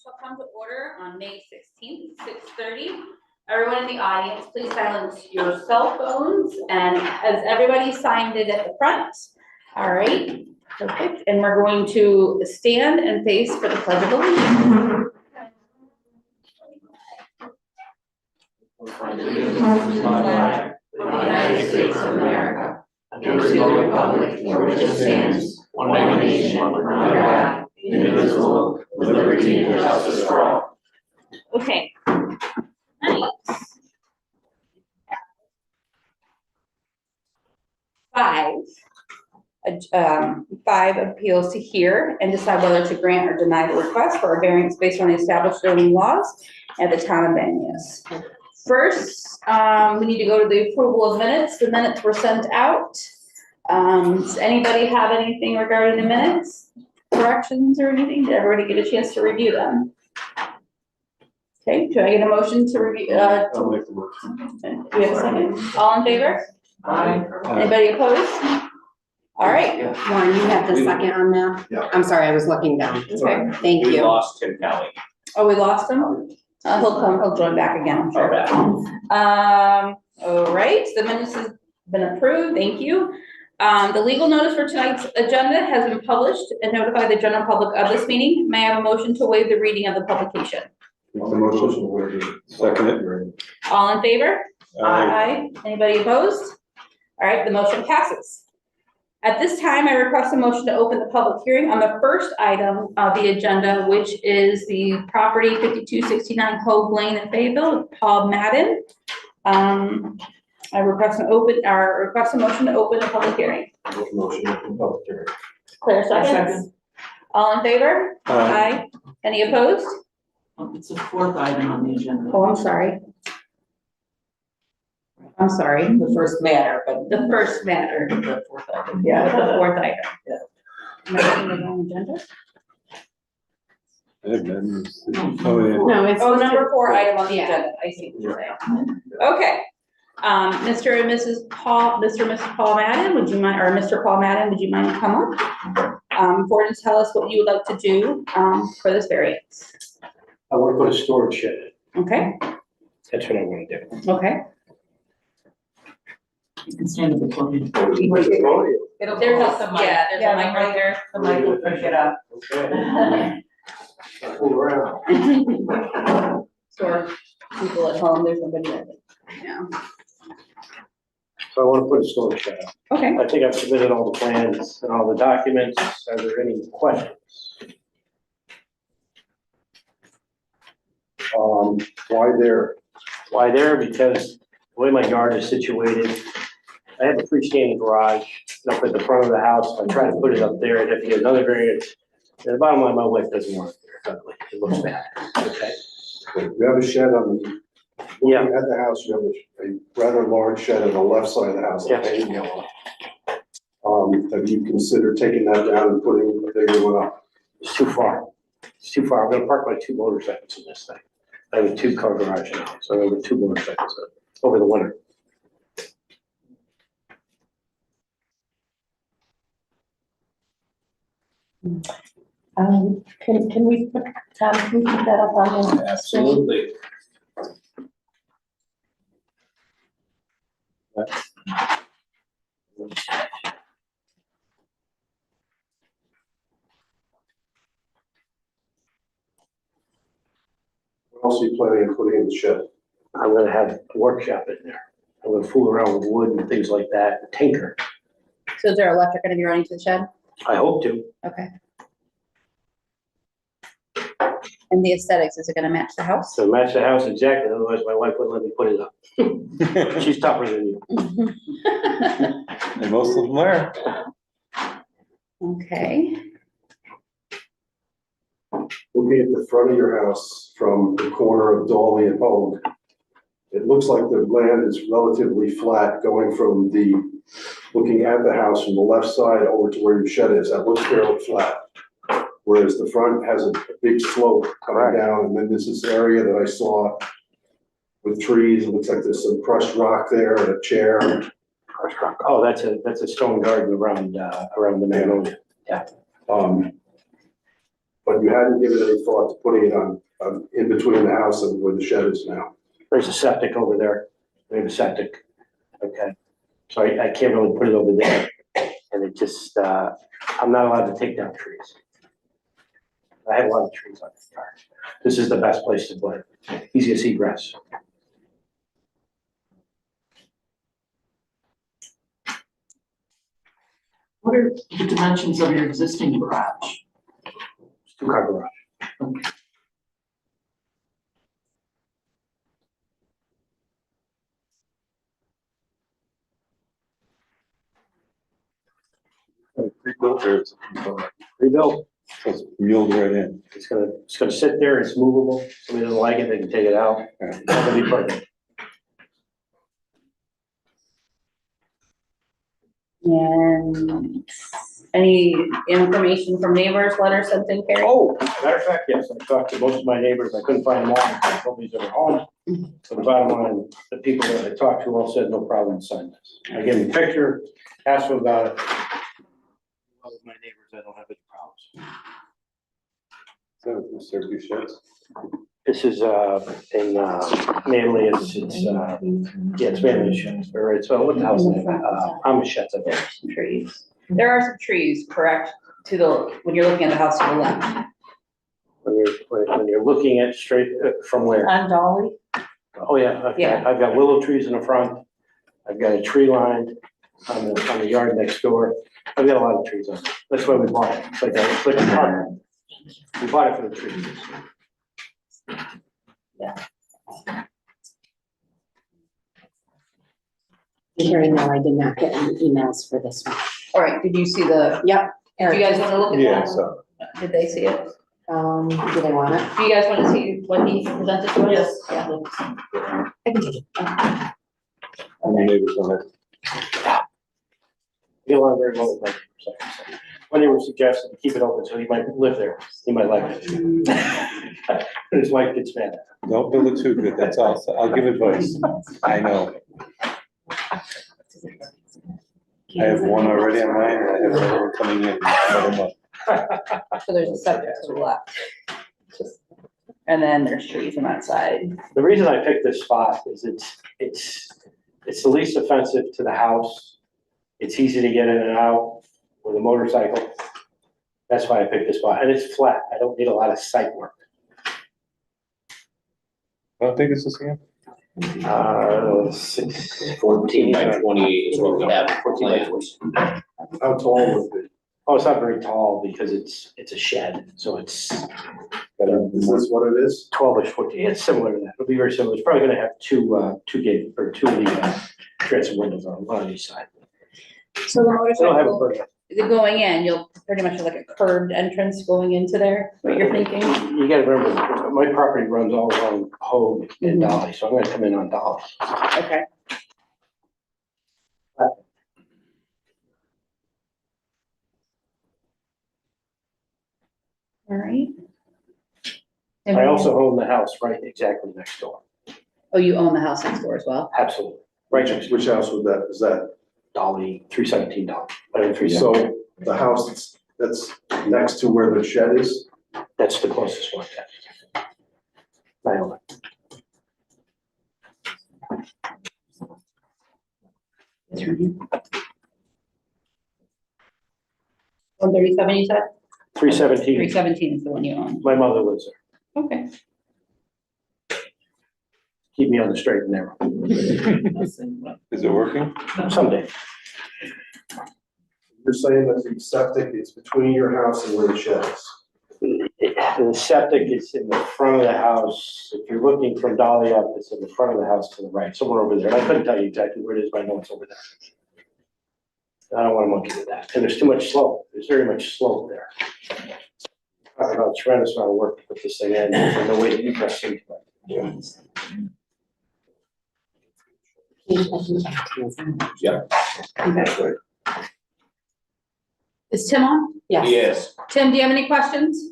shall come to order on May 16th, 6:30. Everyone in the audience, please silence your cell phones, and has everybody signed it at the front? All right, perfect. And we're going to stand and face for the Pledge of Allegiance. The United States of America, and to the republic for which it stands, one nation, under God, indivisible, with liberty and justice for all. Okay. Nice. 5 appeals to hear and decide whether to grant or deny the request for a variance based on the established zoning laws at the town of Manlius. First, we need to go to the approval of minutes. The minutes were sent out. Does anybody have anything regarding the minutes? Corrections or anything? Did everybody get a chance to review them? Okay, do I get a motion to review? I'll make the motion. Do we have a second? All in favor? Aye. Anybody opposed? All right. Warren, you have the second on that? Yeah. I'm sorry, I was looking down. Okay. Thank We you. lost Tim Kelly. Oh, we lost him? He'll join back again, I'm sure. All right, the minutes has been approved, thank you. The legal notice for tonight's agenda has been published and notified the general public of this meeting. May I have a motion to waive the reading of the publication? Make the motion. Second it. All in favor? Aye. Anybody opposed? All right, the motion passes. At this time, I request a motion to open the public hearing on the first item of the agenda, which is the property 5269 Hogue Lane in Fayetteville, Paul Madden. I request a motion to open the public hearing. Motion to open public hearing. Claire seconds. All in favor? Aye. Any opposed? It's the fourth item on the agenda. Oh, I'm sorry. The first matter, but. The first matter. The fourth item. Yeah, the fourth item. Yeah. Am I getting the wrong agenda? Oh, yeah. No, it's. Oh, number 4 item on the Yeah. agenda, I see what you're saying. Okay, Mr. and Mrs. Paul, Mr. and Mrs. Paul Madden, would you mind, or Mr. Paul Madden, would you mind to come up? For to tell us what you would like to do, for this variance. I want to put a storage shed in. Okay, That's what I want to do. okay. You can stand at the podium. There's a mic right there. The mic will pick it up. Okay. Fool around. For people at home, there's nobody there. Yeah. So I want to put a storage shed up. Okay, I think I've submitted all the plans and all the documents. Are there any questions? Why there? Why there? Because the way my yard is situated, I have a freestanding garage up at the front of the house. I try to put it up there and if you get another variance, and the bottom line, my wife doesn't want it there. It's ugly. It looks bad. Okay. You have a shed on the, Yeah. at the house, you have a rather large shed on the left side of the house, Yes. painted yellow. Have you considered taking that down and putting a bigger one up? It's too far. It's too far. I'm gonna park my 2 motorcycles in this thing. I have a 2-car garage now, so I'm gonna have 2 motorcycles over the winter. Can we put, Tom, can we put that up on the? Absolutely. What else are you planning on putting in the shed? I'm gonna have a workshop in there. I'm gonna fool around with wood and things like that, tinker. so is there electric gonna be running to the shed? I hope to. Okay. And the aesthetics, is it gonna match the house? So match the house exactly, otherwise my wife wouldn't let me put it up. She's tougher than you. And most of them are. Okay, Looking at the front of your house from the corner of Dolly and Hogue, it looks like the land is relatively flat going from looking at the house from the left side over to where your shed is. That looks fairly flat. Whereas the front has a big slope coming Correct. down, and then there's this area that I saw with trees. It looks like there's some crushed rock there and a chair. Oh, that's a stone garden around the Magnolia. Yeah. but you hadn't given any thought to putting it on, in between the house and where the shed is now. There's a septic over there. We have a septic. Okay. So I can't really put it over there. And it just, I'm not allowed to take down trees. I have a lot of trees on the yard. This is the best place to put it. Easiest egress. What are the dimensions of your existing garage? It's 2-car garage. Pre-built or it's Rebuilt. it's milled right in? It's gonna sit there. It's movable. Somebody doesn't like it, they can take it out. It's not gonna be perfect. And any information from neighbors, letters sent in, Carrie? Oh, matter of fact, yes, I talked to most of my neighbors, I couldn't find them all, because nobody's ever home. So the bottom line, the people that I talked to all said, no problem, sign this. I gave them a picture, asked them about it. All of my neighbors, I don't have any problems. So, Mr. Boucher's? This is, in, Manlius, it's, yeah, it's Manlius, all right, so what the hell's the name? Amish, I think. Some trees. There are some trees, correct, to the, when you're looking at the house to the left. When you're looking at straight, from where? On Dolly? Oh, yeah, I've got willow trees in the front, I've got a tree line on the yard next door, I've got a lot of trees on it, that's why we bought it, it's like a park. We bought it for the trees. Hearing no, I did not get any emails for this one. All right, did you see the, Yep. do you guys want to look at that? Yeah, so. Did they see it? Do they want it? Do you guys want to see what he presented to us? Yes. Yeah. I can take it. How many neighbors on it? Get along very well with my neighbors. One neighbor suggested to keep it open, so he might live there, he might like it. His wife gets mad. Don't build it too good, that's all, I'll give advice, I know. I have one already on mine, and I have another one coming in another month. So there's a septic to the left. And then there's trees on that side. The reason I picked this spot is it's the least offensive to the house. It's easy to get in and out with a motorcycle. That's why I picked this spot, and it's flat, I don't need a lot of site work. How big is this again? 14 by 28 is what we have 14 by planned. 20. How tall would it Oh, it's not very tall because it's a shed, so it's be? Is this what it is? 12-ish, 14, it's similar to that, it'll be very similar, it's probably gonna have two gate, or two of the transom windows on one on each side. So the It'll have a motorcycle, pergola. going in, you'll pretty much have like a curved entrance going into there, what you're thinking? You gotta remember, my property runs all along Hogue and Dolly, so I'm gonna come in on Dolly. Okay. All right. I also own the house right exactly next door, Oh, you own the house next door as well? absolutely, right next to Which house would that, is that? Dolly, 317 Dolly, I mean, 317, So the house that's next to where the shed is, that's the closest one, yeah. I own it. 137, you said? 317, 317 is the one you own. my mother lives there, Okay. keep me on the straight and narrow, Is it working? someday. you're saying that the septic is between your house and where the shed is? The septic is in the front of the house. If you're looking from Dolly up, it's in the front of the house to the right, somewhere over there. And I couldn't tell you exactly where it is, but I know it's over there. I don't want to monkey with that. And there's too much slope. There's very much slope there. Talking about a tremendous amount of work to put this thing in, and the way that you press into it. Yeah. Okay. Right. Is Tim on? Yes. Yes. Tim, do you have any questions?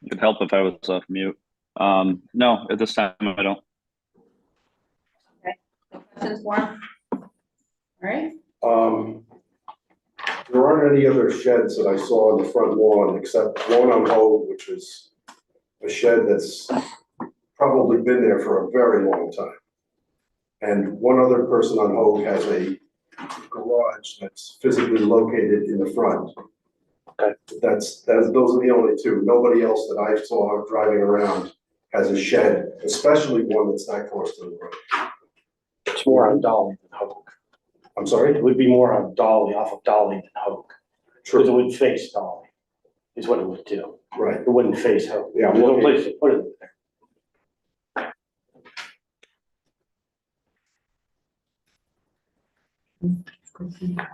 It'd help if I was off mute. No, at this time I don't. No questions for him? All right. There aren't any other sheds that I saw on the front lawn except one on Hogue, which is a shed that's probably been there for a very long time. And one other person on Hogue has a garage that's physically located in the front. Okay. Those are the only two. Nobody else that I saw driving around has a shed, especially one that's that close to the road. It's more on Dolly than Hogue. I'm sorry? It would be more on Dolly, off of Dolly than Hogue. Because it would face Dolly, is what it would do. Right. It wouldn't face Hogue. Yeah, There's no place to put it there.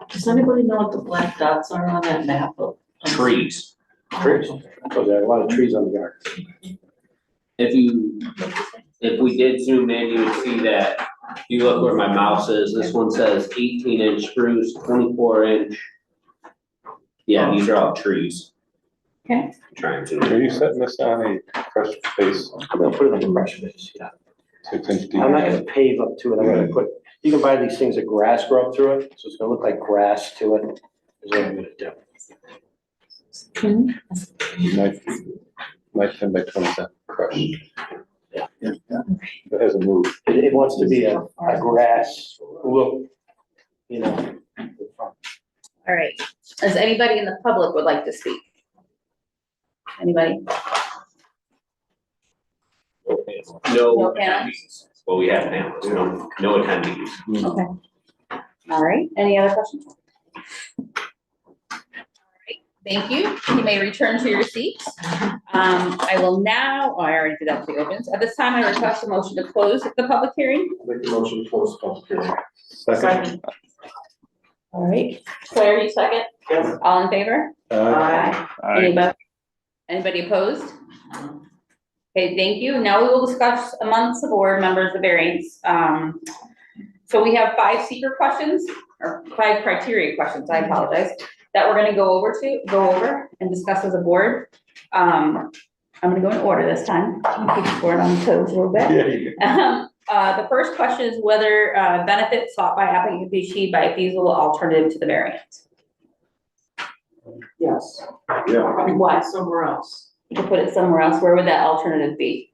Does anybody know what the black dots are on that map of? Trees. Trees. So there are a lot of trees on the yard. If we did zoom in, you would see that, if you look where my mouse is, this one says 18-inch spruce, 24-inch. Yeah, these are all trees. Okay. Trying to. Are you setting this on a fresh base, I'm gonna put it on the brush base, yeah. 6-inch deep? I'm not gonna pave up to it, I'm gonna put, you can buy these things that grass grow up through it, so it's gonna look like grass to it, is what I'm gonna do. 10 by 27 crush. Yeah. It hasn't moved. It wants to be a grass look, you know. All right. Does anybody in the public would like to speak? Anybody? No No attendees. Well, we have panelists, no attendees. Okay. All right. Any other questions? All right. Thank you. You may return to your seats. I will now, I already did that for the opens. At this time, I request a motion to close the public hearing. Make a motion to close the public hearing. Second. All right. Claire, you second? Yes. All in favor? Aye. Anybody opposed? Okay, thank you. Now we will discuss amongst the board members the variance. So we have 5 seeker questions, or 5 criteria questions, I apologize, that we're gonna go over and discuss as a board. I'm gonna go in order this time, keep the board on toes a little bit. The first question is whether benefits sought by applicant can be achieved by a feasible alternative to the variance. Yes. Yeah. Why somewhere else? You could put it somewhere else. Where would that alternative be?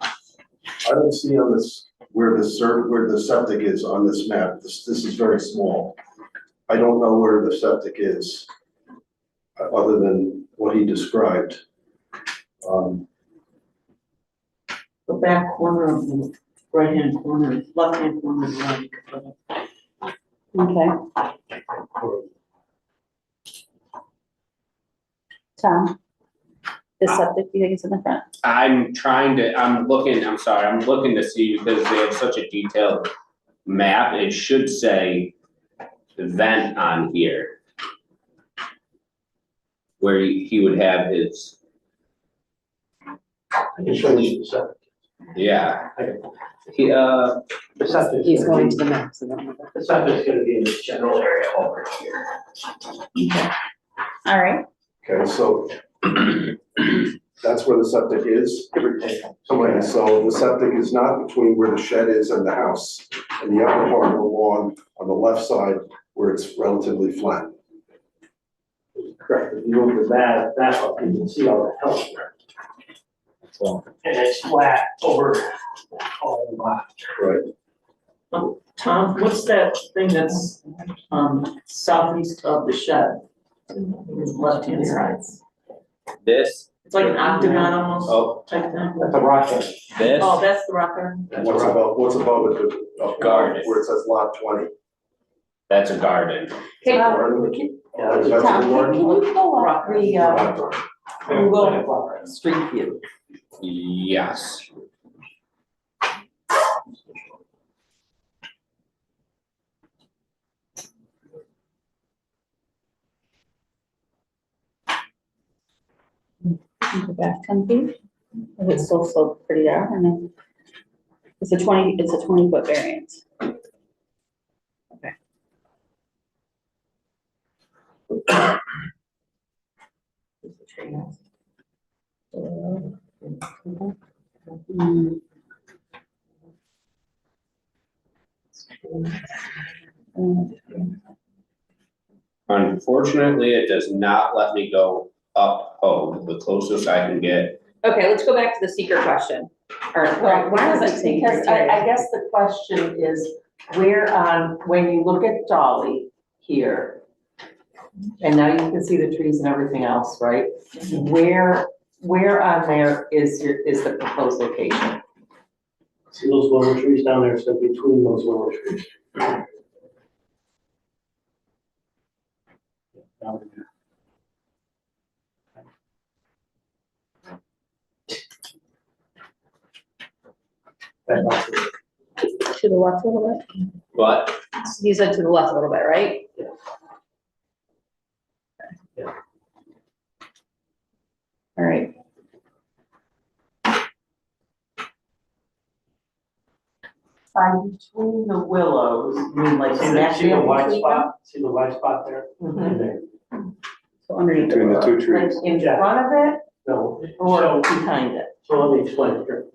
I don't see on this, where the septic is on this map. This is very small. I don't know where the septic is, other than what he described. The back corner of the right-hand corner, left-hand corner of the right. Okay. Tom, the septic, you think it's in the front? I'm looking to see, because they have such a detailed map, it should say vent on here. Where he would have his, I can show you the septic. yeah. The septic. He's going to the maximum. The septic's gonna be in this general area over here. Okay. All right. Okay, so that's where the septic is. Give or take. Okay, so the septic is not between where the shed is and the house, and the upper part of the lawn on the left side where it's relatively flat. Correct, if you move the map up, you can see all the hills there. So, And it's flat over all the lot. Right. Tom, what's that thing that's, southeast of the shed? Left-hand side. This, It's like an octagon almost oh, type thing. That's a rock there. this, Oh, that's the rocker. What's above it? Garden. Where it says lot 20. that's a garden. Okay, Yeah, That's that's a Tom, garden? can you pull up the, Lot. Google Street View. Yes. go back 10 feet? Is it still sloped pretty down or no? It's a 20-foot variance. Okay. Unfortunately, it does not let me go up home, the closest I can get. Okay, let's go back to the seeker question. Or, Well, why is it saying because criteria? I guess the question is, where on, when you look at Dolly here, and now you can see the trees and everything else, right? Where on there is the proposed location? See those willow trees down there, so between those willow trees. To the left a little bit? But You said to the left a little bit, right? Yeah. All right. By between the willows, you mean like See the white between spot, see the white spot there? them? In there. So underneath. Between the two Like trees. in Yeah. front of it No, or so, behind it? so let me explain it here.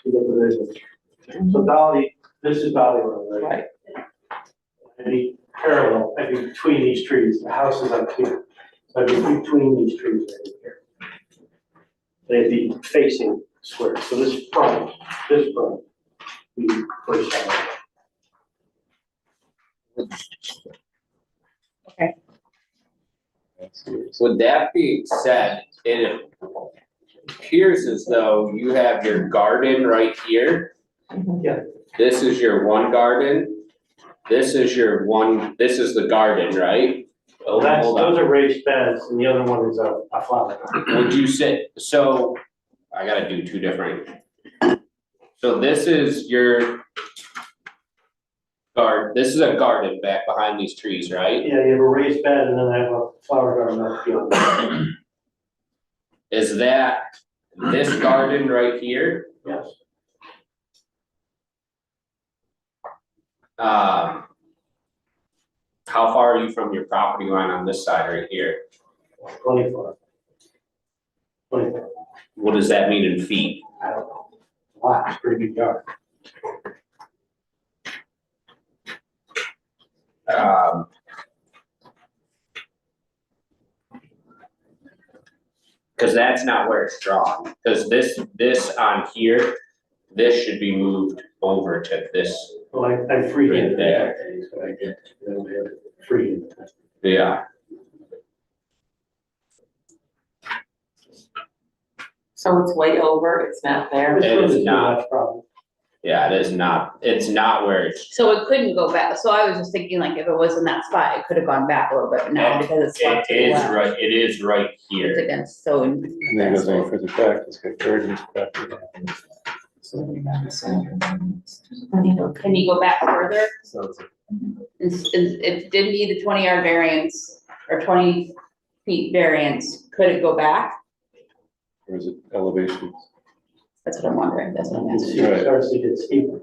See what it is. So Dolly, this is Dolly Road, right? Right. I'd be parallel, I'd be between these trees, the house is up here. So I'd be between these trees right here. They'd be facing square, so this front, we push out. with that being said, it appears as though you have your garden right here. Yeah. This is your one garden. This is your one, this is the garden, right? Well, that's, Hold on. those are raised beds, and the other one is a flower garden. Would you say, so, I gotta do two different. So this is your this is a garden back behind these trees, right? Yeah, you have a raised bed, and then I have a flower garden up here. Is that this garden right here? Yes, How far are you from your property line on this side right here? 24. 24. What does that mean in feet? I don't know. Wow, it's a pretty big yard. Cause that's not where it's drawn, cause this on here, this should be moved over to this, Well, I freehand Right there. it, so I get, I don't have it freehand. yeah. So it's way over, it's not there? It is not. That's problem. Yeah, it is not, it's not where it's, So it couldn't go back. So I was just thinking like if it was in that spot, it could have gone back a little bit now because it's left to the left. it is right It's here. against, so. And then it goes any further back, it's got gardens back there. Can you go back further? So it's It didn't need the 20-yard variance or 20 feet variance. Could it go back? or is it elevation? That's what I'm wondering. That's what I'm You can asking. see it starts to get steeper.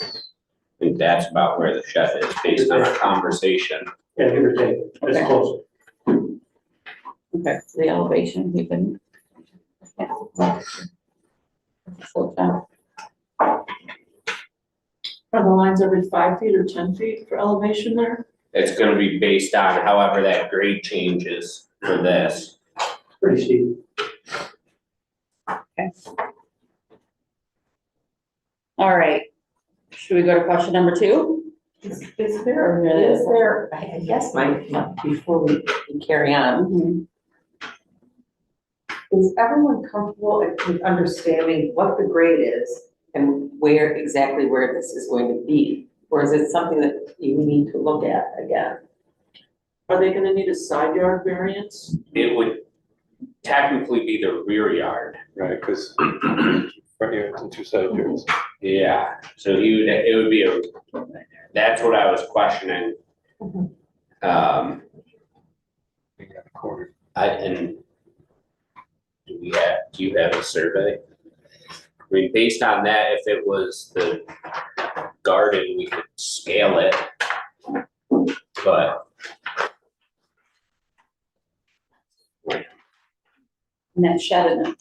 I think that's about where the shed is, based on our conversation. Yeah, give or take, it's Okay. closer. Okay, the elevation, we can. Yeah. Slow down. Are the lines every 5 feet or 10 feet for elevation there? It's gonna be based on however that grade changes for this. Pretty steep. All right. Should we go to question number 2? Is there, I guess before we carry on, is everyone comfortable with understanding what the grade is and exactly where this is going to be? Or is it something that you need to look at again? Are they gonna need a side yard variance? It would technically be the rear yard. Right, because front yards and two side yards. Yeah, so it would be that's what I was questioning. Mhm. We got a corner. Do you have a survey? I mean, based on that, if it was the garden, we could scale it. But And that shed in it.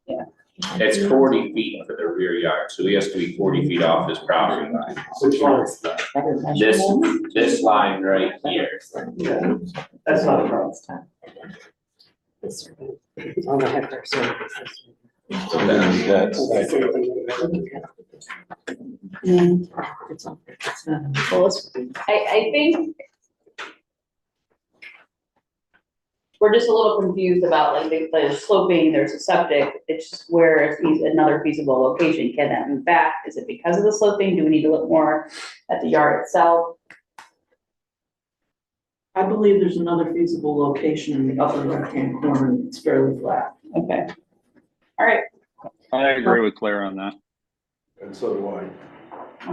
Yeah. It's 40 feet for the rear yard, so he has to be 40 feet off his property line. Which one? This line right here. Yeah, that's not a problem. I'll go ahead first. And then that's, I think we're just a little confused about like the sloping, there's a septic, it's just where is another feasible location, can that move back? Is it because of the sloping? Do we need to look more at the yard itself? I believe there's another feasible location in the upper left-hand corner, it's fairly flat. Okay. All right, I agree with Claire on that. And so do I.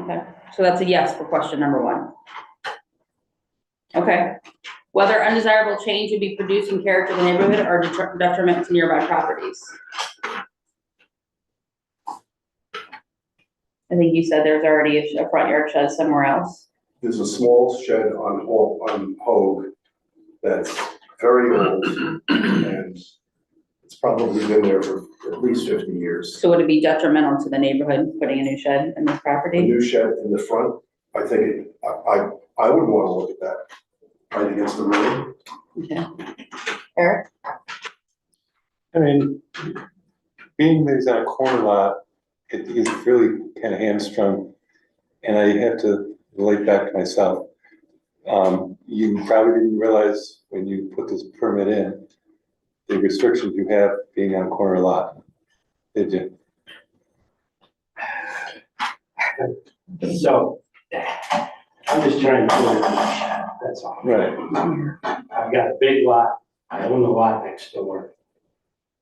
okay, so that's a yes for question number 1. Okay, whether undesirable change would be producing character of the neighborhood or detriment to nearby properties? I think you said there's already a front yard shed somewhere else. There's a small shed on Hogue that's very old, and it's probably been there for at least 50 years. So would it be detrimental to the neighborhood, putting a new shed in this A property? new shed in the front, I think, I wouldn't want to look at that right against the road. Okay. Eric? I mean, being that it's on a corner lot, it is really kind of hamstrung. And I have to relate back to myself. You probably didn't realize when you put this permit in, the restrictions you have being on a corner lot, did you? So, I'm just trying to put it in the shed, that's all. Right. I've got a big lot, I own the lot next door.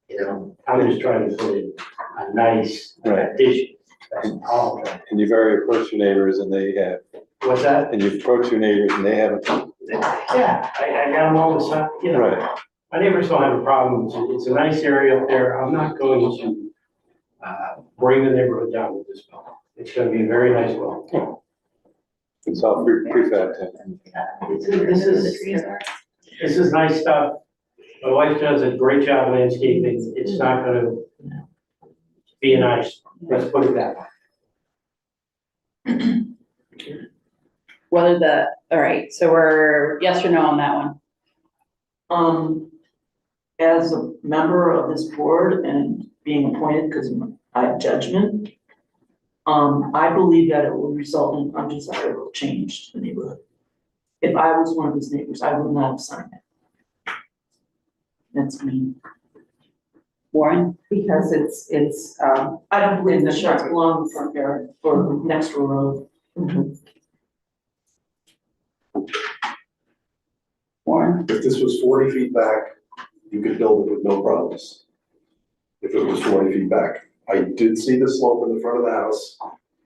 You know, I'm just trying to put in a nice Right. addition, that's all I'm trying. And you've already approached your neighbors and they have, What's that? and you've approached your neighbors and they haven't. Yeah, I got them all the time, you know. Right. My neighbors don't have a problem, it's a nice area up there, I'm not going to, bring the neighborhood down with this building. It's gonna be a very nice building. It's all prefab. This is nice stuff. My wife does a great job landscaping, it's not gonna be nice, let's put it that way. Whether all right, so we're yes or no on that one? As a member of this board and being appointed because I have judgment, I believe that it will result in undesirable change to the neighborhood. If I was one of his neighbors, I would not have signed it. That's me. Warren? Because it's, I don't believe In the the sheds front. belong in the front yard or next to a road. Warren? If this was 40 feet back, you could build it with no problems. If it was 40 feet back. I did see the slope in the front of the house.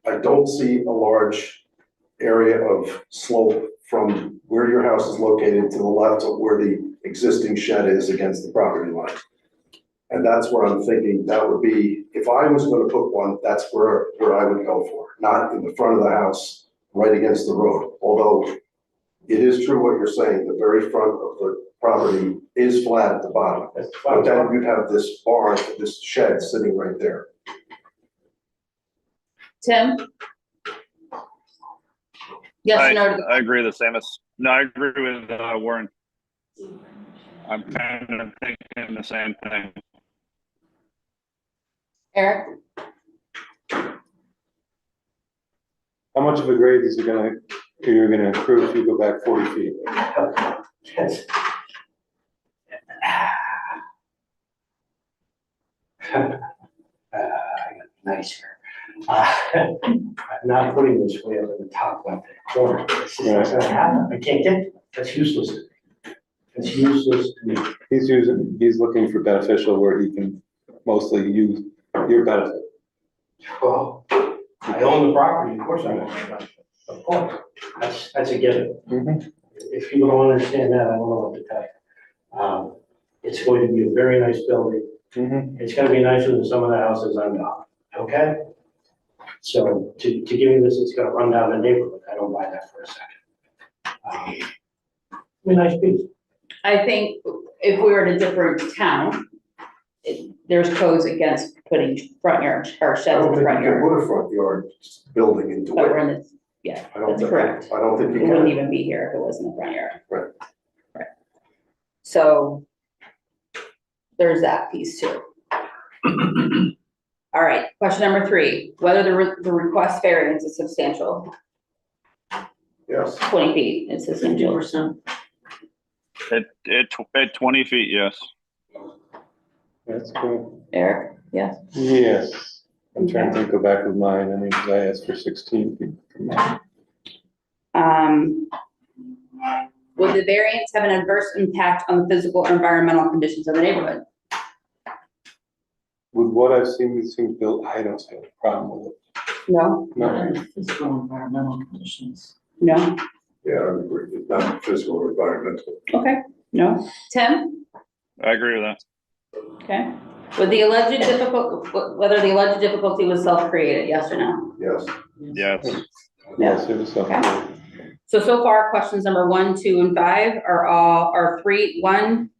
I don't see a large area of slope from where your house is located to the left of where the existing shed is against the property line. And that's where I'm thinking that would be, if I was gonna put one, that's where I would go for, not in the front of the house, right against the road. Although it is true what you're saying, the very front of the property is flat at the bottom. That's But fine. then you'd have this barn, this shed sitting right there. Tim? Yes or no to I agree the same as, no, I agree with Warren. I'm kind of thinking the same thing. Eric? How much of a grade is it you're gonna accrue if you go back 40 feet? Yes. Nice here. I'm not putting this way up in the top left corner. It's just not gonna happen. I can't get, that's useless. It's useless to me. He's looking for beneficial where he can mostly use your benefit. Well, I own the property, of course I want my benefit. Of course, that's a given. Mhm. If people don't understand that, I don't know what to tell you. It's going to be a very nice building. Mhm. It's gonna be nicer than some of the houses I'm on, okay? So to give me this, it's gonna run down the neighborhood, I don't buy that for a second. Be a nice piece. I think if we were in a different town, there's codes against putting front yard or I sheds in don't the think you front can yard. put a front yard building into But we're it. in the, yeah, I don't that's think, correct. I don't think It you wouldn't can. even be here if it was in the front yard. Right. Right. So there's that piece too. All right, question number 3, whether the request variance is substantial, Yes. 20 feet is substantial. 50%. At 20 feet, yes. That's cool. Eric, yes? Yes. I'm trying to go back with mine. I mean, 'cause I asked for 16 feet from mine. Would the variance have an adverse impact on the physical or environmental conditions of the neighborhood? With what I've seen these things built, I don't see a problem with it. No, No. Physical environmental conditions. no, Yeah, I would agree. It's not physical or environmental. okay, no. Tim? I agree with that. Okay. Whether the alleged difficulty was self-created, yes or no? Yes. Yes. Yes, it was something. So far, questions number 1, 2, and 5 are 3, 1,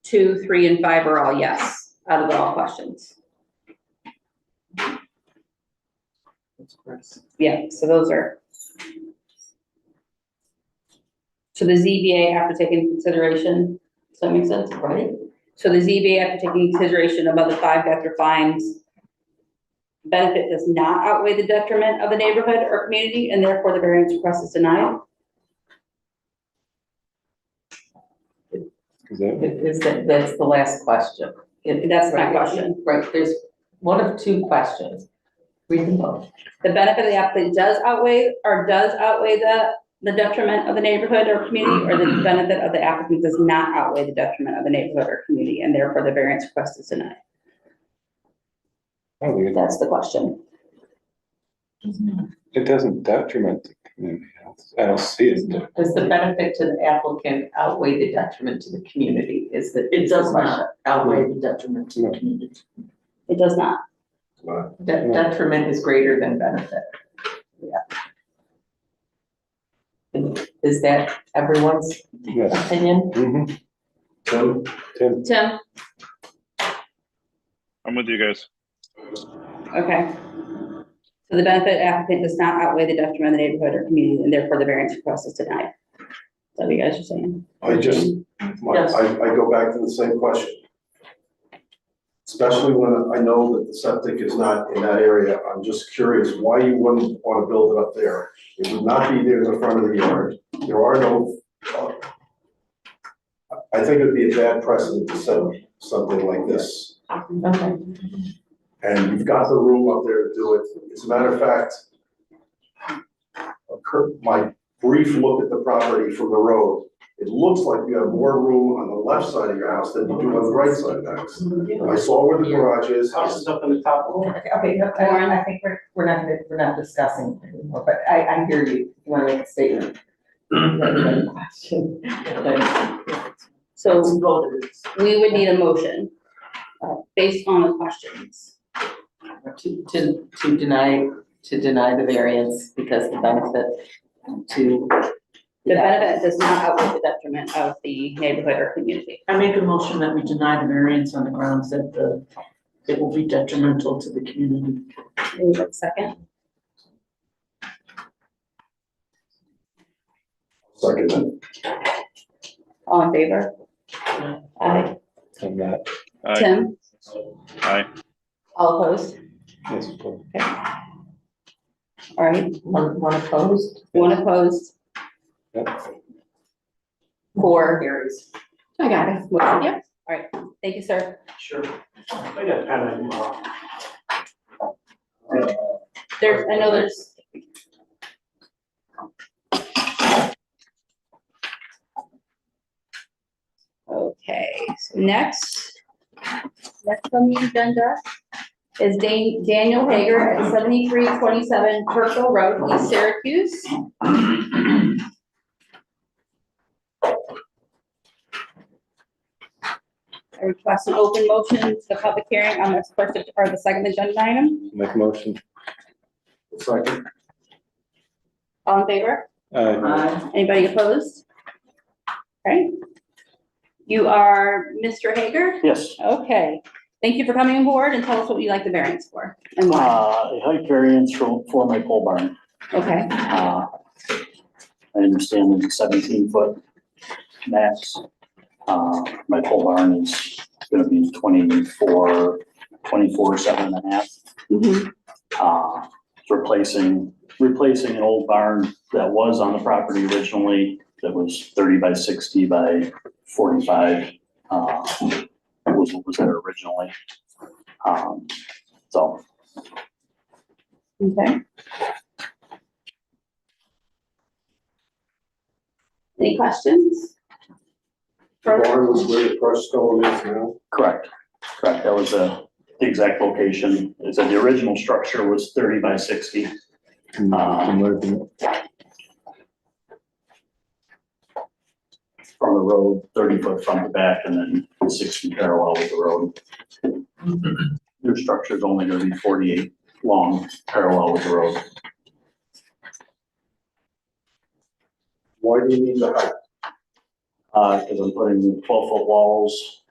2, 3, and 5 are all yes, out of all questions. That's correct. Yeah, so those are. So the ZBA after taking consideration, does that make sense? Right? So the ZBA after taking consideration of the 5 factor finds benefit does not outweigh the detriment of the neighborhood or community, and therefore the variance request is denied. Is that, That's the last question. That's my question. Right, there's one of 2 questions. Read them both. The benefit of the applicant does outweigh the detriment of the neighborhood or community, or the benefit of the applicant does not outweigh the detriment of the neighborhood or community, and therefore the variance request is denied. I don't think That's the question. it doesn't detriment the community. I don't see it. Does the benefit to the applicant outweigh the detriment to the community? It does not outweigh the detriment to the community. It does not. Detriment is greater than benefit. Is that everyone's Yes. opinion? Mhm. Tim, Tim? I'm with you guys. Okay. So the benefit applicant does not outweigh the detriment of the neighborhood or community, and therefore the variance request is denied. Is that what you guys are saying? I go back to the same question. Especially when I know that the septic is not in that area, I'm just curious why you wouldn't want to build it up there. It would not be there in the front of the yard. There are no, I think it'd be a bad precedent to set something like this. Okay. And you've got the room up there to do it. As a matter of fact, my brief look at the property from the road, it looks like you have more room on the left side of your house than you do on the right side of the house. I saw where the garage is. House is up in the top floor. Okay, no, I think we're not discussing anymore, but I hear you. You want to make a statement? Question. So Let's vote it is. we would need a motion, based on the questions. To deny the variance because the benefit to. The benefit does not outweigh the detriment of the neighborhood or community. I make a motion that we deny the variance on the grounds that it will be detrimental to the community. Wait a second. Second. All in favor? Aye. I'm not, Aye. Tim? Aye. All opposed? yes, but All right, One opposed? 1 opposed, Yep. 4. Carries. I got it. Motion, yep. All right, thank you, sir. Sure. I got kind of, I know there's. Okay, so next on the agenda is Daniel Hager at 7327 Kirkville Road, East Syracuse. I request an open motion to the public hearing on this first or the second agenda item. make a motion. Second. All in favor? Aye. Anybody opposed? Okay. You are Mr. Hager? Yes, Okay. Thank you for coming on board and tell us what you like the variance for and why. a height variance for my pole barn. Okay, I understand there's a 17-foot max. My pole barn is gonna be 24, 7.5. mhm, It's replacing an old barn that was on the property originally, that was 30 by 60 by 45. Was there originally. So, okay. Any questions? The barn was where the crushed stone is now. correct, that was the exact location. It said the original structure was 30 by 60. From the road, 30-foot from the back, and then 60 parallel with the road. Your structure is only gonna be 48 long, parallel with the road. Why do you need the height? Because I'm putting 12-foot walls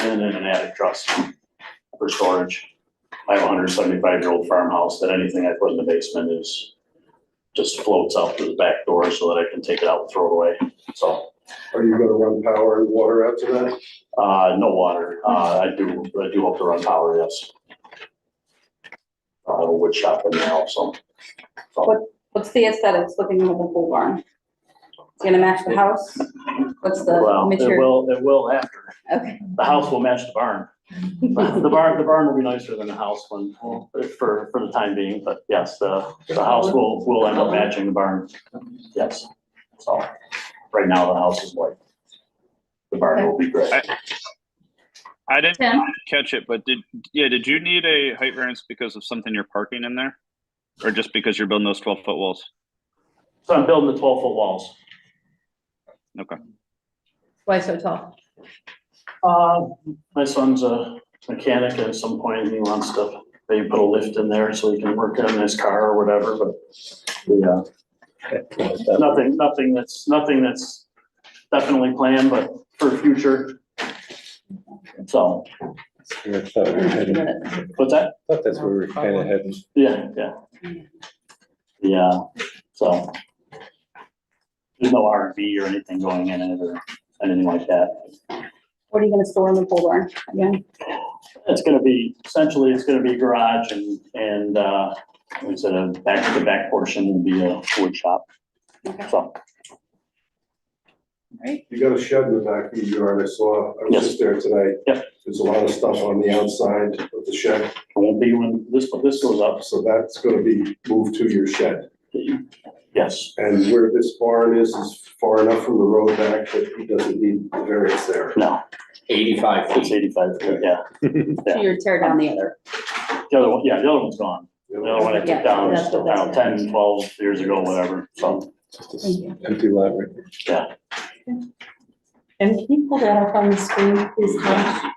in and an attic truss for storage. I have a 175-year-old farmhouse that anything I put in the basement just floats out to the back door so that I can take it out and throw it away. So, Are you gonna run power and water out to that? no water. I do hope to run power, yes. I have a wood shop in there also. So, What's the aesthetics looking at the pole barn? It's gonna match the house? What's the well, it material? will after. Okay, The house will match the barn. The barn will be nicer than the house one, for the time being, but yes, the house will end up matching the barn. Yes. So, right now the house is white. The barn will be gray. I didn't Tim? catch it, but did you need a height variance because of something you're parking in there? Or just because you're building those 12-foot walls? So I'm building the 12-foot walls. Okay. why so tall? My son's a mechanic, and at some point he wants to maybe put a lift in there so he can work on his car or whatever, but nothing that's definitely planned, but for future. So, I thought what's that? that's where we're kind of heading. Yeah. Yeah, so. There's no R&B or anything going in it or anything like that. What are you gonna store in the pole barn again? It's gonna be, essentially, it's gonna be a garage and instead of the back portion will be a wood shop. Okay. So, Right, You got a shed in the back of your yard, I was Yes. just there today. Yep. There's a lot of stuff on the outside of the shed, it won't be when this goes up. so that's gonna be moved to your shed. Yes, And where this barn is far enough from the road back that he doesn't need the variance there. no, 85 it's 85 feet, yeah. so you're tear down the other. The other one, the other one's gone. The other one I Yeah, took down, that's what I don't know, that's- 10, 12 years ago, whatever, so, Just Thank you. empty lot right there. yeah. And can you pull that up on the screen, please, Tom?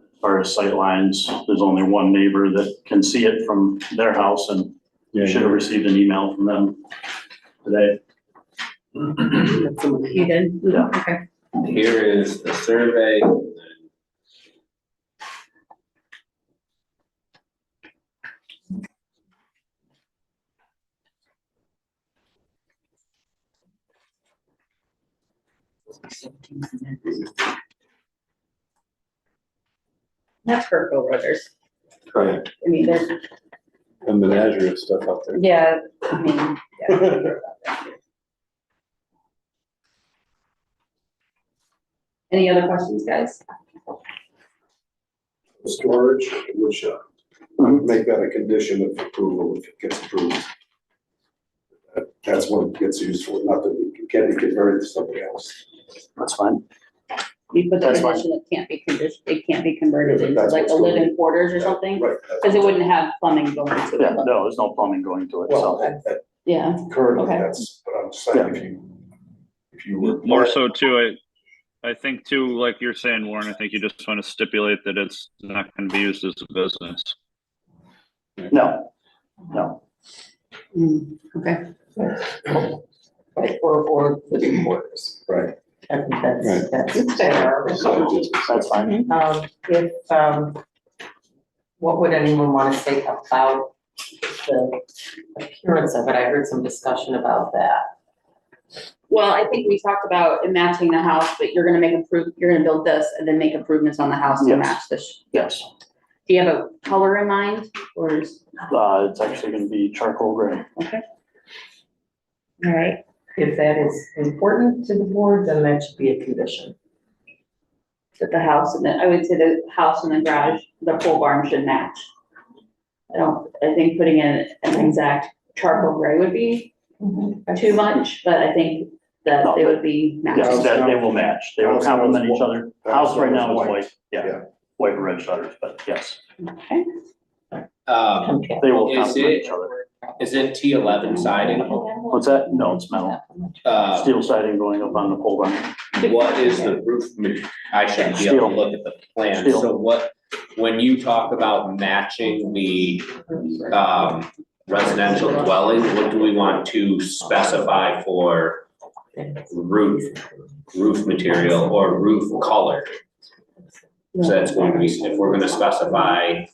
As far as sight lines, there's only one neighbor that can see it from their house, and you should have received an email from them today. You did? Yeah. Okay. Here is the survey. That's Kirkville Brothers. Correct. I mean, there's, A menagerie of stuff out there. yeah, I mean, yeah. Any other questions, guys? Storage, wood shop. I would make that a condition of approval if it gets approved. That's what it gets used for, not that it can be converted to something else. That's fine. You put the That's fine. condition, it can't be converted into That's like what's a going living quarters or something? Right. Because it wouldn't have plumbing going to Yeah, it. no, there's no plumbing going to it, Well, so. Yeah, currently, Okay. that's, but I'm saying if you were. More so too, I think too, like you're saying, Warren, I think you just want to stipulate that it's not going to be used as a business. No, Okay. Right, or living quarters. Right. I think Right. that's fair. that's fine. If, what would anyone want to say about the appearance of it? I heard some discussion about that. Well, I think we talked about it matching the house, but you're gonna you're gonna build this and then make improvements on the house to Yes. match this. Yes, Do you have a color in mind or is, it's actually gonna be charcoal gray. okay? All right, If that is important to the board, then that should be a condition. that the house and I would say the house and the garage, the pole barn should match. I think putting in an exact charcoal gray would be too much, but I think that they would be Yes, matched. that they will match. They will complement each other. House right now is white, Yeah. yeah, white and red shutters, but yes, Okay, Okay. they will Is complement it- each other. Is it T11 siding? What's that? No, it's metal. Steel siding going up on the pole barn. What is the roof, I should be able to look at the plan, Steel. so when you talk about matching the, residential dwelling, what do we want to specify for roof material or roof color? So that's going to be, if we're gonna specify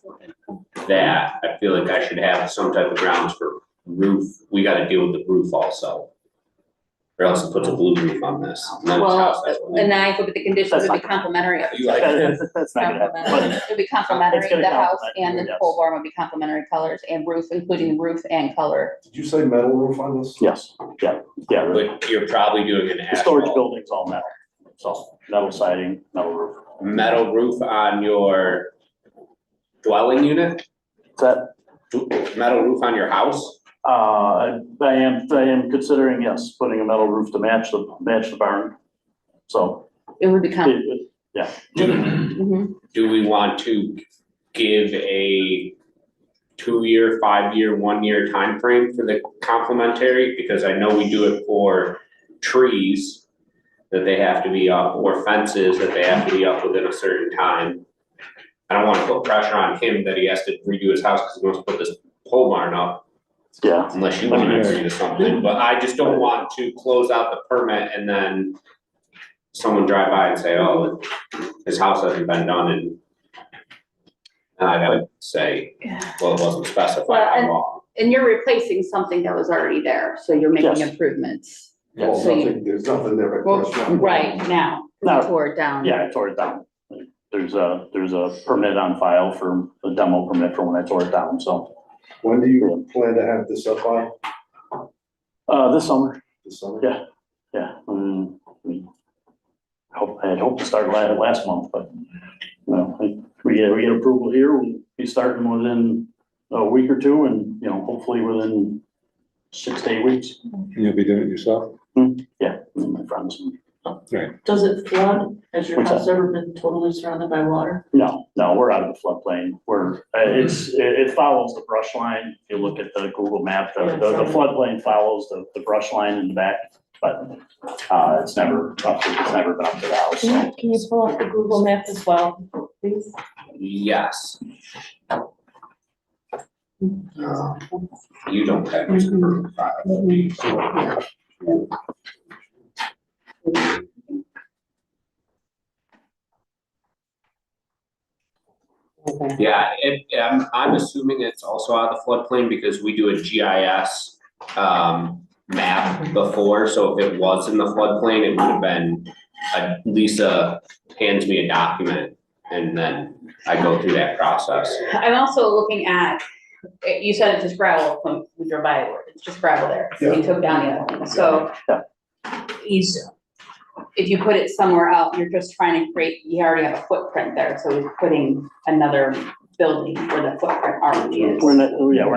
that, I feel like I should have some type of grounds for roof, we gotta deal with the roof also. Or else it puts a blue roof on this. And then it's well, house, that's what we- and then I put the conditions would be That's complimentary. You like it? That's not gonna happen, It would be complimentary, It's gonna the house complement, and the yes. pole barn would be complementary colors and roof, including roof and color. Did you say metal roof on this? yes, yeah, the But you're probably doing an storage asphalt, building's all metal, so metal siding, metal roof. metal roof on your dwelling unit, Is that, metal roof on your house? I am considering, yes, putting a metal roof to match the barn. So, It would become, Do, do we want to give a 2-year, 5-year, 1-year time frame for the complementary? Because I know we do it for trees, that they have to be up, or fences that they have to be up within a certain time. I don't wanna put pressure on him that he has to redo his house because he wants to put this pole barn up, yeah, unless you want to agree to something, but I just don't want to close out the permit and then someone drive by and say, oh, his house hasn't been done, and I gotta say, well, it wasn't specified Well, by law. and you're replacing something that was already there, so you're making Yes. improvements. Well, So you- nothing, there's nothing there but Well, question. right now, No. you tore it down. yeah, I tore it down. There's a permit on file for a demo permit for when I tore it down, so, When do you plan to have this up by? this summer, This summer? Yeah. yeah. I had hoped to start last month, but, you know, we get approval here, we'll be starting within a week or two, and, you know, hopefully within 6 to 8 weeks. You'll be doing it yourself? Yeah, with my friends. Does it flood? Has your What's house ever been totally surrounded by water? No, we're out of the floodplain. It follows the brush line. If you look at the Google map, the floodplain follows the brush line in the back. But, it's never been up to the house, so. Can you pull up the Google map as well, please? Yes. You don't have much of a file. Yeah, I'm assuming it's also out of the floodplain because we do a GIS, map before, so if it was in the floodplain, it would have been, Lisa hands me a document and then I go through that process. I'm also looking at, you said it's just gravel when we drove by, it's just gravel there, so you took down the other one, so. If you put it somewhere else, you're just trying to create, you already have a footprint there, so you're putting another building where the footprint already is. We're not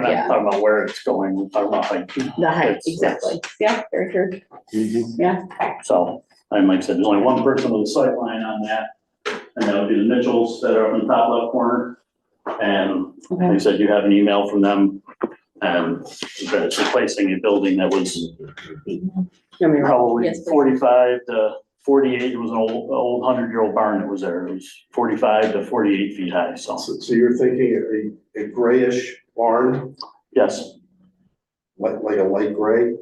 Yeah. talking about where it's going, we're talking about like. The height, exactly, yeah, very true, yeah. So, and like I said, there's only one person with a sight line on that, and that would be the Mitchells that are up in the top left corner. And like I said, you have an email from them, and that it's replacing a building that was probably Yes, please. 45 to 48, it was an old 100-year-old barn that was there. It was 45 to 48 feet high, so, So you're thinking a grayish barn, yes. like a light gray?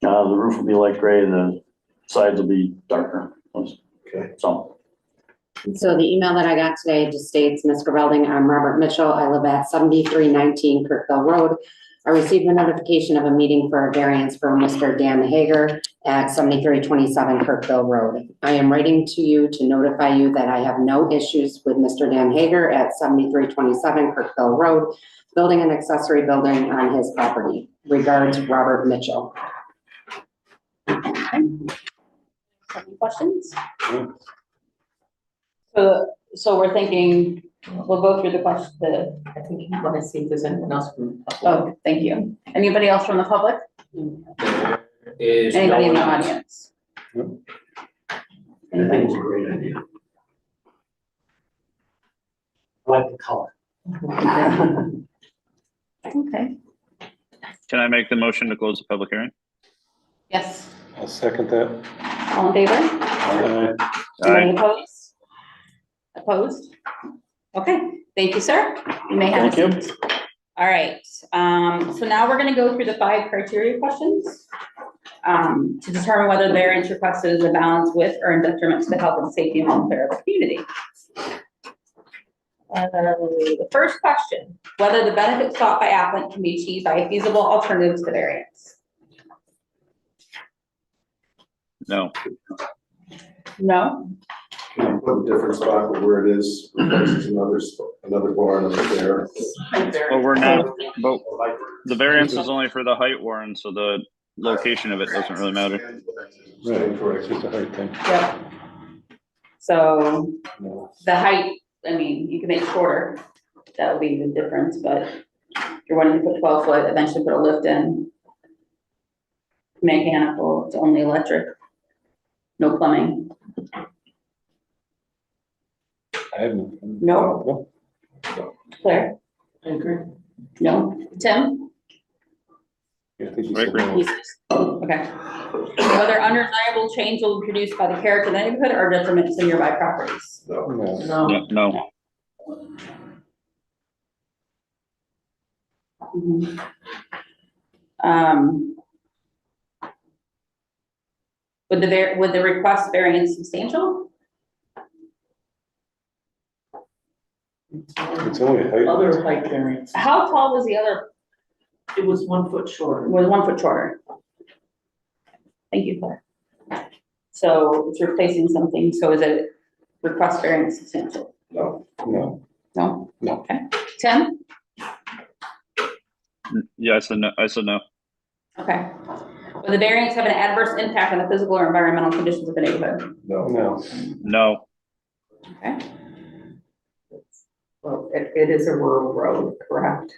The roof will be light gray, the sides will be darker, Okay. so. So the email that I got today just states, Ms. Gevelding, I'm Robert Mitchell. I live at 7319 Kirkville Road. I received a notification of a meeting for a variance for Mr. Dan Hager at 7327 Kirkville Road. I am writing to you to notify you that I have no issues with Mr. Dan Hager at 7327 Kirkville Road, building an accessory building on his property. Regards, Robert Mitchell. Any questions? So we're thinking, we'll go through the question, I think you want to see if there's anyone else from. oh, thank you. Anybody else from the public? Is no Anybody in one the else. audience? I think it's a great idea. I like the color. Okay, Can I make the motion to close the public hearing? yes, I'll second that. all in favor? Anybody Aye. opposed? Opposed? Okay, thank you, sir. You may have a Thank you. seat. All right, so now we're gonna go through the 5 criteria questions to determine whether the variance request is a balance with or in detriment to the health and safety and welfare of the community. The first question, whether the benefit sought by applicant can be achieved by a feasible alternative to the variance. No. No? Can you put a different spot where it is, replaces another barn over there? Well, we're not, but the variance is only for the height, Warren, so the location of it doesn't really matter. Right, correct. It's just a height thing. Yep. So No. the height, I mean, you can make it shorter, that would be the difference, but if you're wanting to put 12 foot, eventually put a lift in. Mechanical, it's only electric, no plumbing. I haven't. No. Claire? I agree. No? Tim? I think you Right, said right. no. Okay. Whether undesirable change will be produced by the character of the neighborhood or detriment to nearby properties. No. No. No, No. Would the request variance substantial? It's only a height. other height variance. How tall was the other, It was 1 foot shorter. was 1 foot shorter? Thank you, Claire. So it's replacing something, so is it request variance substantial? No. No. No? No. Okay. Tim? Yeah, I said no. I said no. Okay. Would the variance have an adverse impact on the physical or environmental conditions of the neighborhood? No. No. No. Okay. Well, it is a rural road, correct?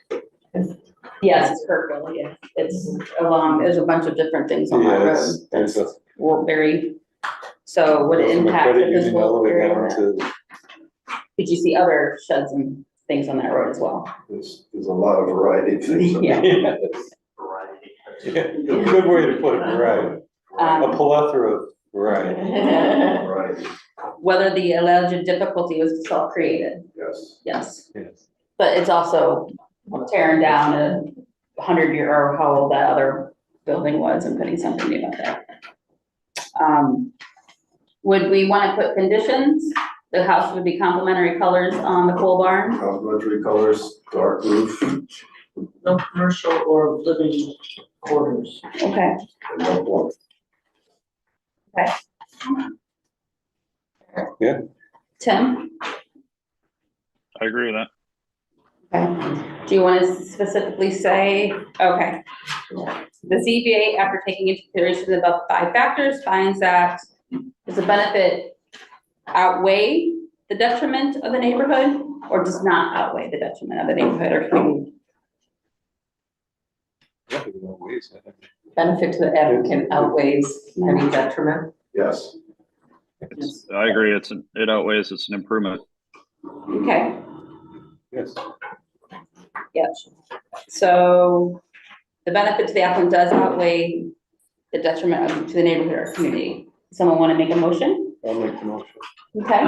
Yes, it's Kirkville, yeah. It's along, there's a bunch of different things on that Yeah, road. it's That's a. very, so would it From a impact credit the union physical all the way area? down to, Could you see other sheds and things on that road as well? There's a lot of variety of things. Yeah. yeah, good way to put it, right. A plethora of variety. Right, Whether the alleged difficulty was self-created, yes. yes. Yes. But it's also tearing down a 100-year, or how old that other building was, and putting something new up there. Would we want to put conditions? The house would be complementary colors on the pole barn. Complementary colors, dark roof, and No commercial or living quarters. Okay. no block. Tim? I agree with that. Okay. Do you want to specifically say, okay. The ZBA, after taking into consideration the above 5 factors, finds that does the benefit outweigh the detriment of the neighborhood, or does not outweigh the detriment of the neighborhood or community? Yeah, there's no ways, I think. Benefit to the applicant outweighs any detriment. Yes. I agree. It outweighs. It's an improvement. Okay, Yes. yes. So the benefit to the applicant does outweigh the detriment to the neighborhood or community. Someone want to make a motion? I'll make the motion. Okay.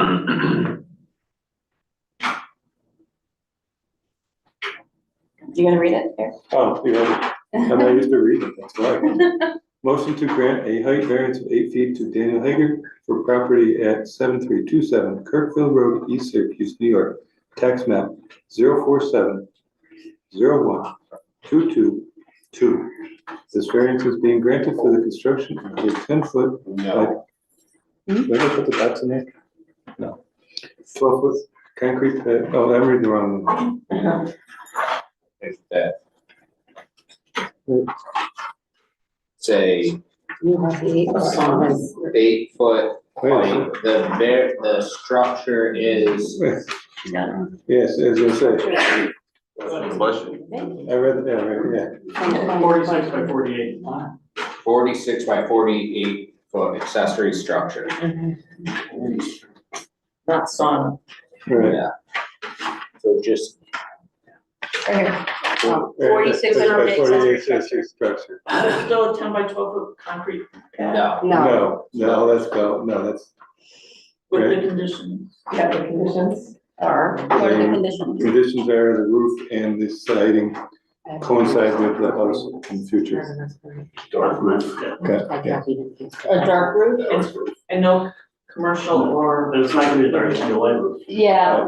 You gonna read it? Eric? Oh, you ready? I'm not used to reading, that's why. Motion to grant a height variance of 8 feet to Daniel Hager for property at 7327 Kirkville Road, East Syracuse, New York. Tax map 047-01-222. This variance is being granted for the construction of a 10-foot. No. Where did I put the dots in there? No. 12-foot concrete pad, oh, I'm reading the wrong one. If that. Say You have the 8 foot, Wait, height. The structure is, yes, as I say, Question. I read it, yeah. 46 by 48. 46 by 48 foot accessory structure. Not sauna. Right. Yeah. So just, Right here. 46 That's under by accessory 48 accessory structure. There's still a 10 by 12 foot concrete pad no, No, No, that's with Right. the conditions. Yeah, the conditions are. What are the conditions? conditions are the roof and the siding coincide with the house in the future. Dark roof. Okay, I yeah. copied and pasted. A dark roof? And no commercial or. It's not gonna be dark, it's gonna be light roof. Yeah, I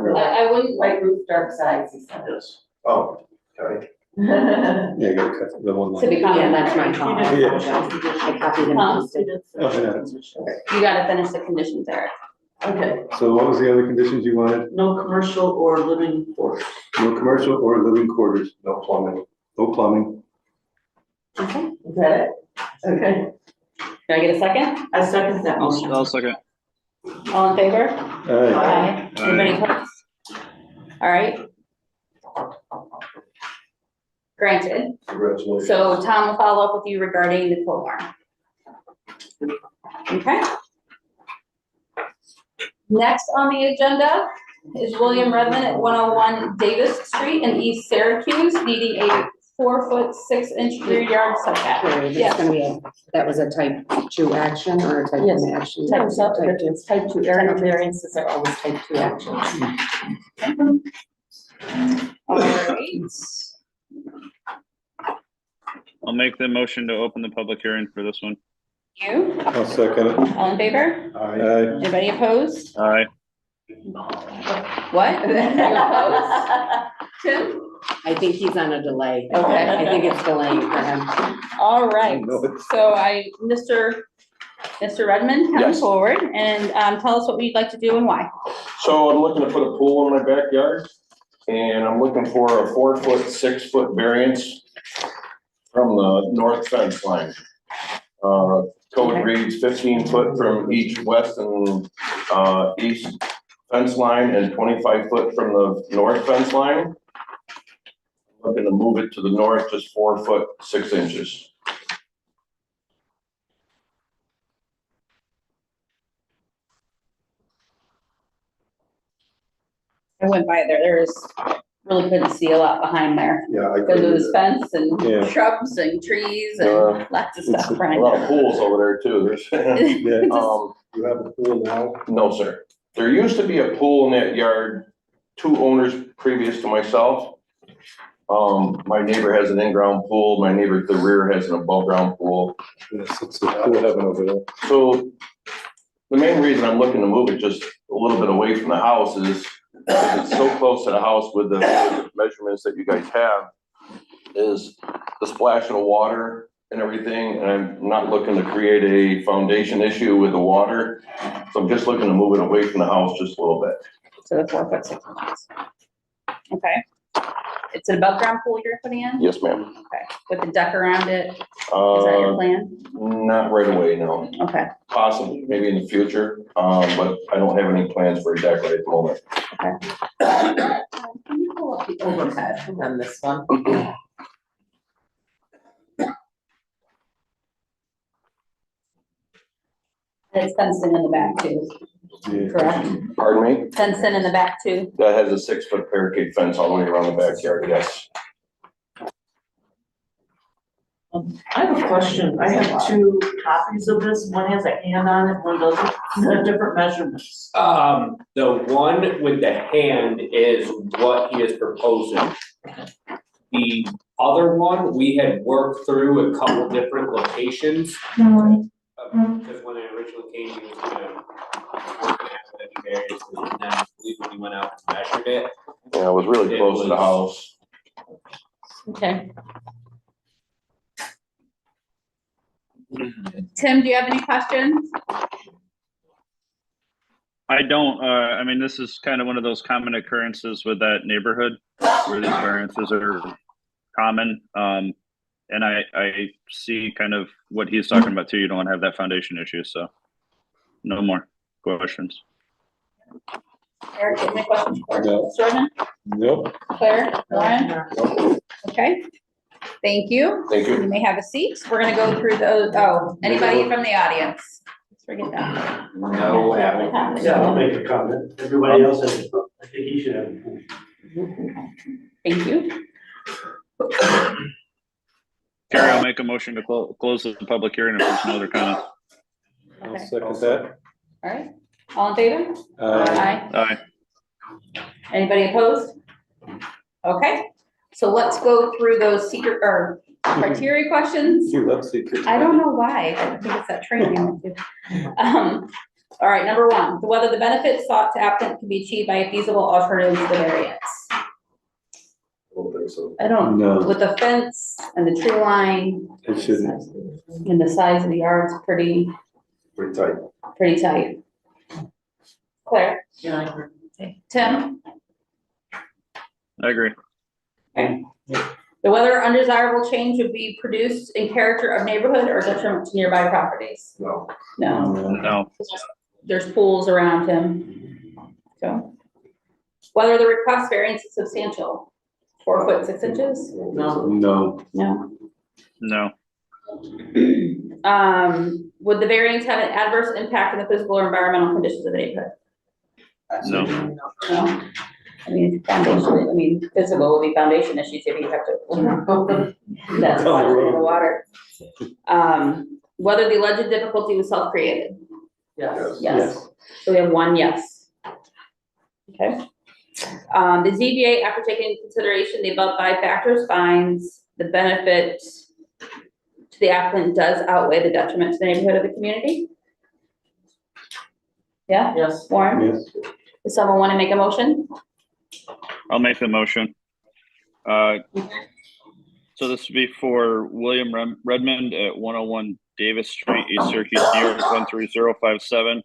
wouldn't like, Light roof, dark sides, he said. Yes. Oh, okay. Yeah, you gotta cut the one to line. become, Yeah, that's my fault. I Yeah. apologize. I copied and Huh? pasted. Oh, yeah. you gotta finish the conditions, Eric. Okay, So what was the other conditions you wanted? no commercial or living quarters. No commercial or living quarters, No plumbing. no plumbing. Okay. Is that it? Okay. Can I get a second? I second that motion. I'll second. All in favor? Aye. Anybody opposed? All right. Granted. Congratulations. So Tom will follow up with you regarding the pole barn. Okay. Next on the agenda is William Redmond at 101 Davis Street in East Syracuse, needing a 4 foot 6 inch rear yard setback. Carrie, this is Yes. gonna be that was a type 2 action or a type 1 Yes. action? Type Type two. it's type 2, area variances are always type 2 actions. All right. I'll make the motion to open the public hearing for this one. You, I'll second it. all in favor? Aye. Anybody opposed? Aye. What? You opposed? Tim? I think he's on a delay. Okay. I think it's delaying for him. All right, No, it's- so Mr. Redmond, come Yes. forward and tell us what we'd like to do and why. So I'm looking to put a pool in my backyard, and I'm looking for a 4 foot, 6 foot variance from the north fence line. Code reads 15 foot from each west and, east fence line and 25 foot from the north fence line. Looking to move it to the north, just 4 foot, 6 inches. I went by there, really couldn't see a lot behind there. Yeah, I Because agree of with this that. fence and Yeah. shrubs and trees Uh, and lots of it's stuff A behind lot of there. pools over there too. There's, Yeah. You have a pool now? no, sir. There used to be a pool in that yard, 2 owners previous to myself. My neighbor has an in-ground pool, my neighbor at the rear has an above-ground pool. Yes, it's a pool heaven over there. So the main reason I'm looking to move it just a little bit away from the house is it's so close to the house with the measurements that you guys have, is the splashing of water and everything, and I'm not looking to create a foundation issue with the water. So I'm just looking to move it away from the house just a little bit. So the 4 foot 6 inches. Okay. It's an above ground pool you're putting in? Yes, ma'am. Okay, with the deck around it, is that your plan? Not right away, no. Okay, Possibly, maybe in the future, but I don't have any plans for a deck right at the moment. Can you pull up the overhead on this one? and it's fenced in the back too, Yeah. correct? Pardon me? Fenced in the back too? That has a 6 foot barricade fence all the way around the backyard, yes. I have a question. I have two copies of this. One has a hand on it, one doesn't. They're different measurements. The one with the hand is what he is proposing. The other one, we had worked through a couple different locations. Because when I originally came, he was gonna work it out with any variances, and then I believe when he went out and measured it. Yeah, it was really close to the house. Okay. Tim, do you have any questions? I don't, I mean, this is kind of one of those common occurrences with that neighborhood where these variances are common. And I see kind of what he's talking about too. You don't want to have that foundation issue, so no more questions. Eric, do you have any questions for No. Mr. Redmond? Nope. Claire, Lauren? Okay, thank you. Thank you. You may have a seat. We're gonna go through those, oh, anybody from the audience? Let's forget that. No, Yeah, I'll make a comment. Everybody else has, I think he should have. Thank you. Carrie, I'll make a motion to close the public hearing if there's no other comments. I'll Okay, second that. all right, all in favor? Aye. Aye. Anybody opposed? Okay, so let's go through those secret, or criteria questions. You love secrets. I don't know why, I think it's that training I went to. All right, number one, whether the benefits sought to applicant can be achieved by a feasible alternative to the variance. I don't think so. I don't, No. with the fence and the tree line It shouldn't. and the size of the yard's pretty tight. Claire? Yeah, I agree. Okay. Tim? I agree. Okay. The whether undesirable change would be produced in character of neighborhood or detriment to nearby properties? No. No, No. there's pools around him, so. Whether the request variance is substantial, 4 foot 6 inches? No, No. No. No. Would the variance have an adverse impact on the physical or environmental conditions of the neighborhood? No. No. I mean, foundation, I mean, physical would be foundation issues if you have to. That's water in the water. Whether the alleged difficulty was self-created? yes. Yes. So we have one yes. Okay. The ZBA, after taking into consideration the above 5 factors, finds the benefit to the applicant does outweigh the detriment to the neighborhood of the community? Yeah, Yes. Warren? Yes. Does someone want to make a motion? I'll make the motion. So this would be for William Redmond at 101 Davis Street, East Syracuse, New York, 13057,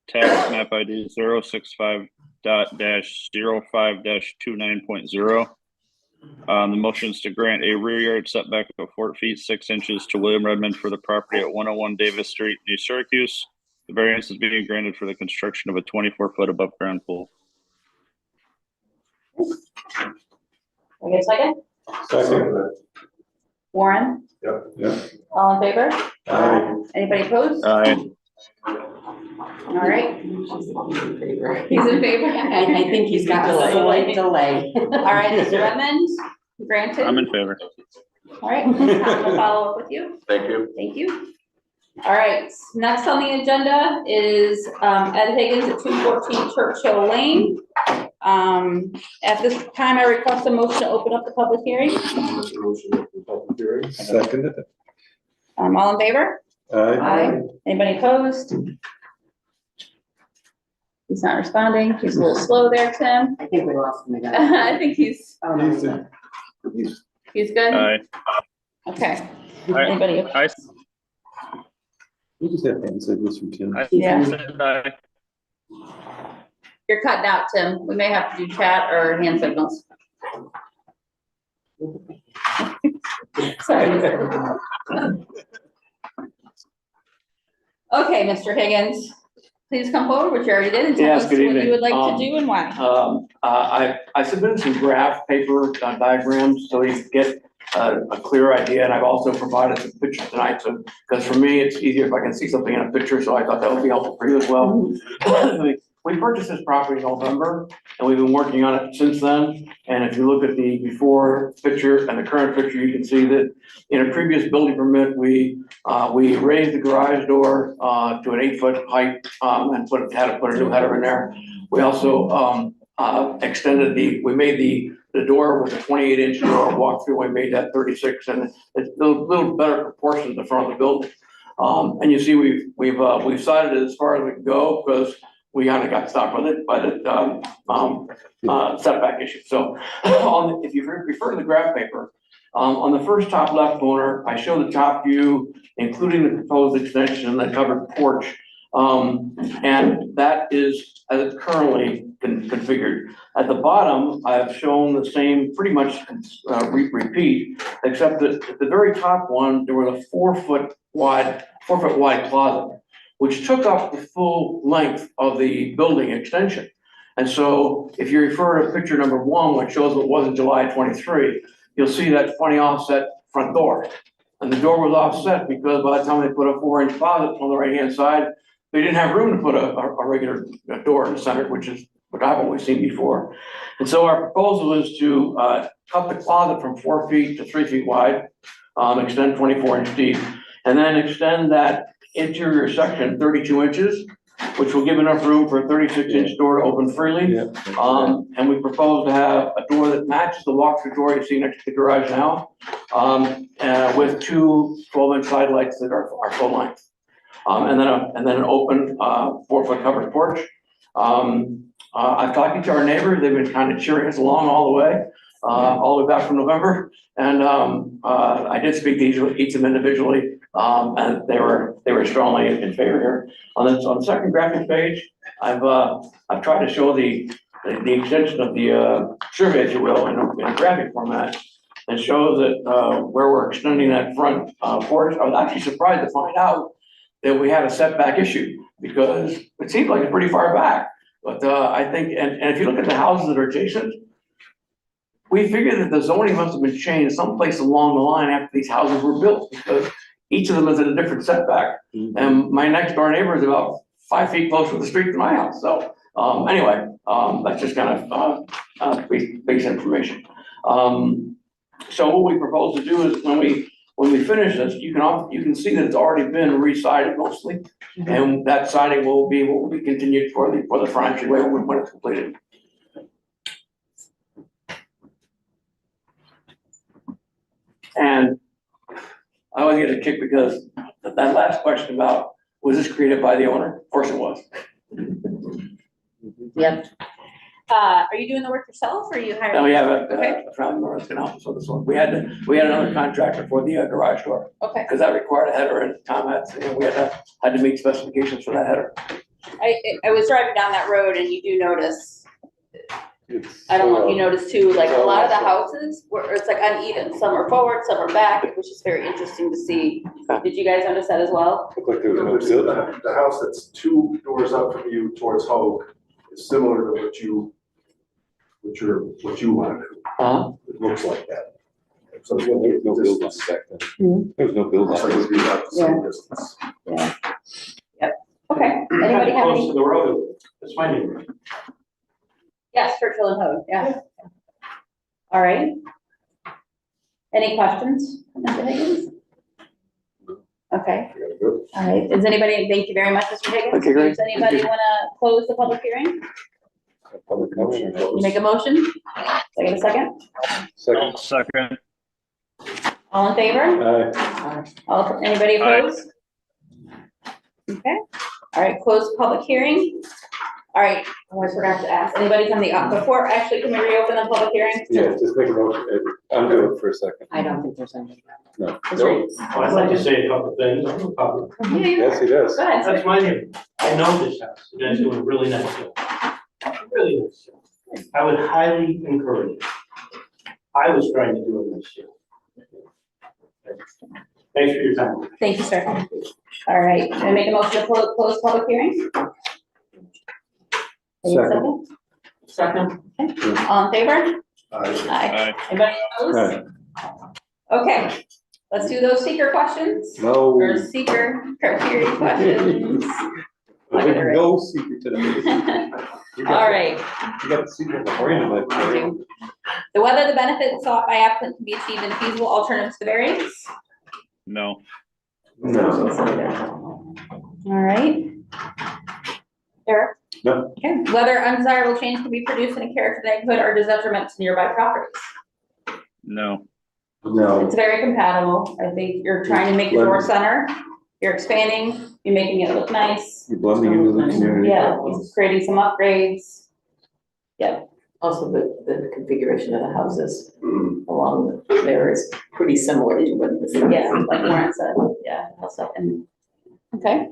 tax map ID 065.05-29.0. The motion is to grant a rear yard setback of 4 feet 6 inches to William Redmond for the property at 101 Davis Street, New Syracuse. The variance is being granted for the construction of a 24-foot above ground pool. I guess second? Second. Warren? Yep. All in favor? Aye. Anybody opposed? Aye. All right, he's in favor? I think he's got a slight delay. All right, Mr. Redmond, granted. I'm in favor. All right, I'll follow up with you. Thank you. Thank you. All right, next on the agenda is Ed Higgins at 214 Churchill Lane. At this time, I request a motion to open up the public hearing. Second. All in favor? Aye. Anybody opposed? He's not responding. He's a little slow there, Tim. I think we lost him again. I think he's He's good. Aye. Okay. Aye. Anybody? I We just have hand signals from Tim. Yeah. said aye. You're cutting out, Tim. We may have to do chat or hand signals. Sorry. Okay, Mr. Higgins, please come forward, which you already did, and tell Yes, us good what evening. you would like to do and why. I submitted some graph paper diagrams so you could get a clear idea, and I've also provided some pictures tonight, so, because for me, it's easier if I can see something in a picture, so I thought that would be helpful for you as well. we purchased this property in November, and we've been working on it since then. And if you look at the before picture and the current picture, you can see that in a previous building permit, we raised the garage door, to an 8-foot height, and had to put a new header in there. We also, extended we made the door with a 28-inch door walk through, we made that 36, and it's a little better proportion to the front of the building. And you see, we've sided it as far as we can go, because we kind of got stuck with it by the setback issue. So, if you refer to the graph paper, on the first top left corner, I show the top view, including the proposed extension and the covered porch. And that is as it's currently configured. At the bottom, I have shown the same, pretty much repeat, except that at the very top one, there was a 4-foot wide closet, which took up the full length of the building extension. And so if you refer to picture number 1, which shows what was in July 23, you'll see that funny offset front door. And the door was offset because by the time they put a 4-inch closet on the right-hand side, they didn't have room to put a regular door in the center, which is what I've always seen before. And so our proposal is to cut the closet from 4 feet to 3 feet wide, extend 24-inch deep, and then extend that interior section 32 inches, which will give enough room for a 36-inch door to open freely. Yeah. And we propose to have a door that matches the walk-through door you see next to the garage now, with 2 12-inch side lights that are full length. And then an open 4-foot covered porch. I've talked to our neighbors, they've been kind of cheering us along all the way back from November. And I did speak to each of them individually, and they were strongly in favor here. On the second graphic page, I've tried to show the extension of the survey, if you will, in a graphic format, and shows that where we're extending that front porch. I was actually surprised to find out that we had a setback issue, because it seems like it's pretty far back. But I think, and if you look at the houses that are adjacent, we figured that the zoning must have been changed someplace along the line after these houses were built, because each of them is at a different setback. And my next door neighbor is about 5 feet closer to the street than my house. So anyway, that's just kind of base information. So what we propose to do is when we finish this, you can see that it's already been re-sided mostly, and that siding will be continued for the front entryway when it's completed. And I always get a kick because that last question about, was this created by the owner? Of course it was. Yep. Are you doing the work yourself, or are you hiring? No, we have Okay. a family member that's gonna help us with this one. We had another contractor for the garage door, Okay. because that required a header, and Tom we had to meet specifications for that header. I was driving down that road and you do notice, I don't know if you noticed too, like a lot of the houses where it's like uneven, some are forward, some are back, which is very interesting to see. Did you guys notice that as well? Looked like there was no building. The house that's 2 doors up from you towards Hogue is similar to what you want to do. It looks like that. So There was no building back then. There was no building. looks like it'd be about the same distance. Yep. Okay. Anybody have Close any? to the road, that's my neighbor. Yes, Churchill and Hogue, yeah. All right. Any questions, Mr. Higgins? Okay, all right. Is anybody, thank you very much, Mr. Higgins. Okay, great. Does anybody want to close the public hearing? Public comment. You make a motion? Can I get a second? Second. Second. All in favor? Aye. Anybody opposed? Okay, all right, close public hearing. All right, I almost forgot to ask, anybody from the, before, actually, can we reopen the public hearing? Yeah, just make a motion. I'm good for a second. I don't think there's anything. No. I'd like to say a couple things. I'm a public. Yes, he does. Go ahead, That's sir. my neighbor. I know this house. You guys do a really nice job. Really nice job. I would highly encourage it. I was trying to do it this year. Thanks for your time. Thank you, sir. All right, can I make a motion to close public hearing? Second. Second. Okay. All in favor? Aye. Aye. Anybody opposed? Okay, let's do those seeker questions, No. or seeker criteria questions. No secret to that. All right. You got the secret beforehand, like. The whether the benefits sought by applicant can be achieved in a feasible alternative to the variance. No. No. All right. Eric? No. Okay, whether undesirable change can be produced in a character of the neighborhood or does detriment to nearby properties. No. No. It's very compatible. I think you're trying to make your door center, you're expanding, you're making it look nice. You're blending into the community. Yeah, creating some upgrades. Also, the configuration of the houses along there is pretty similar to what this is. Yeah, like Warren said, yeah, also, and, okay.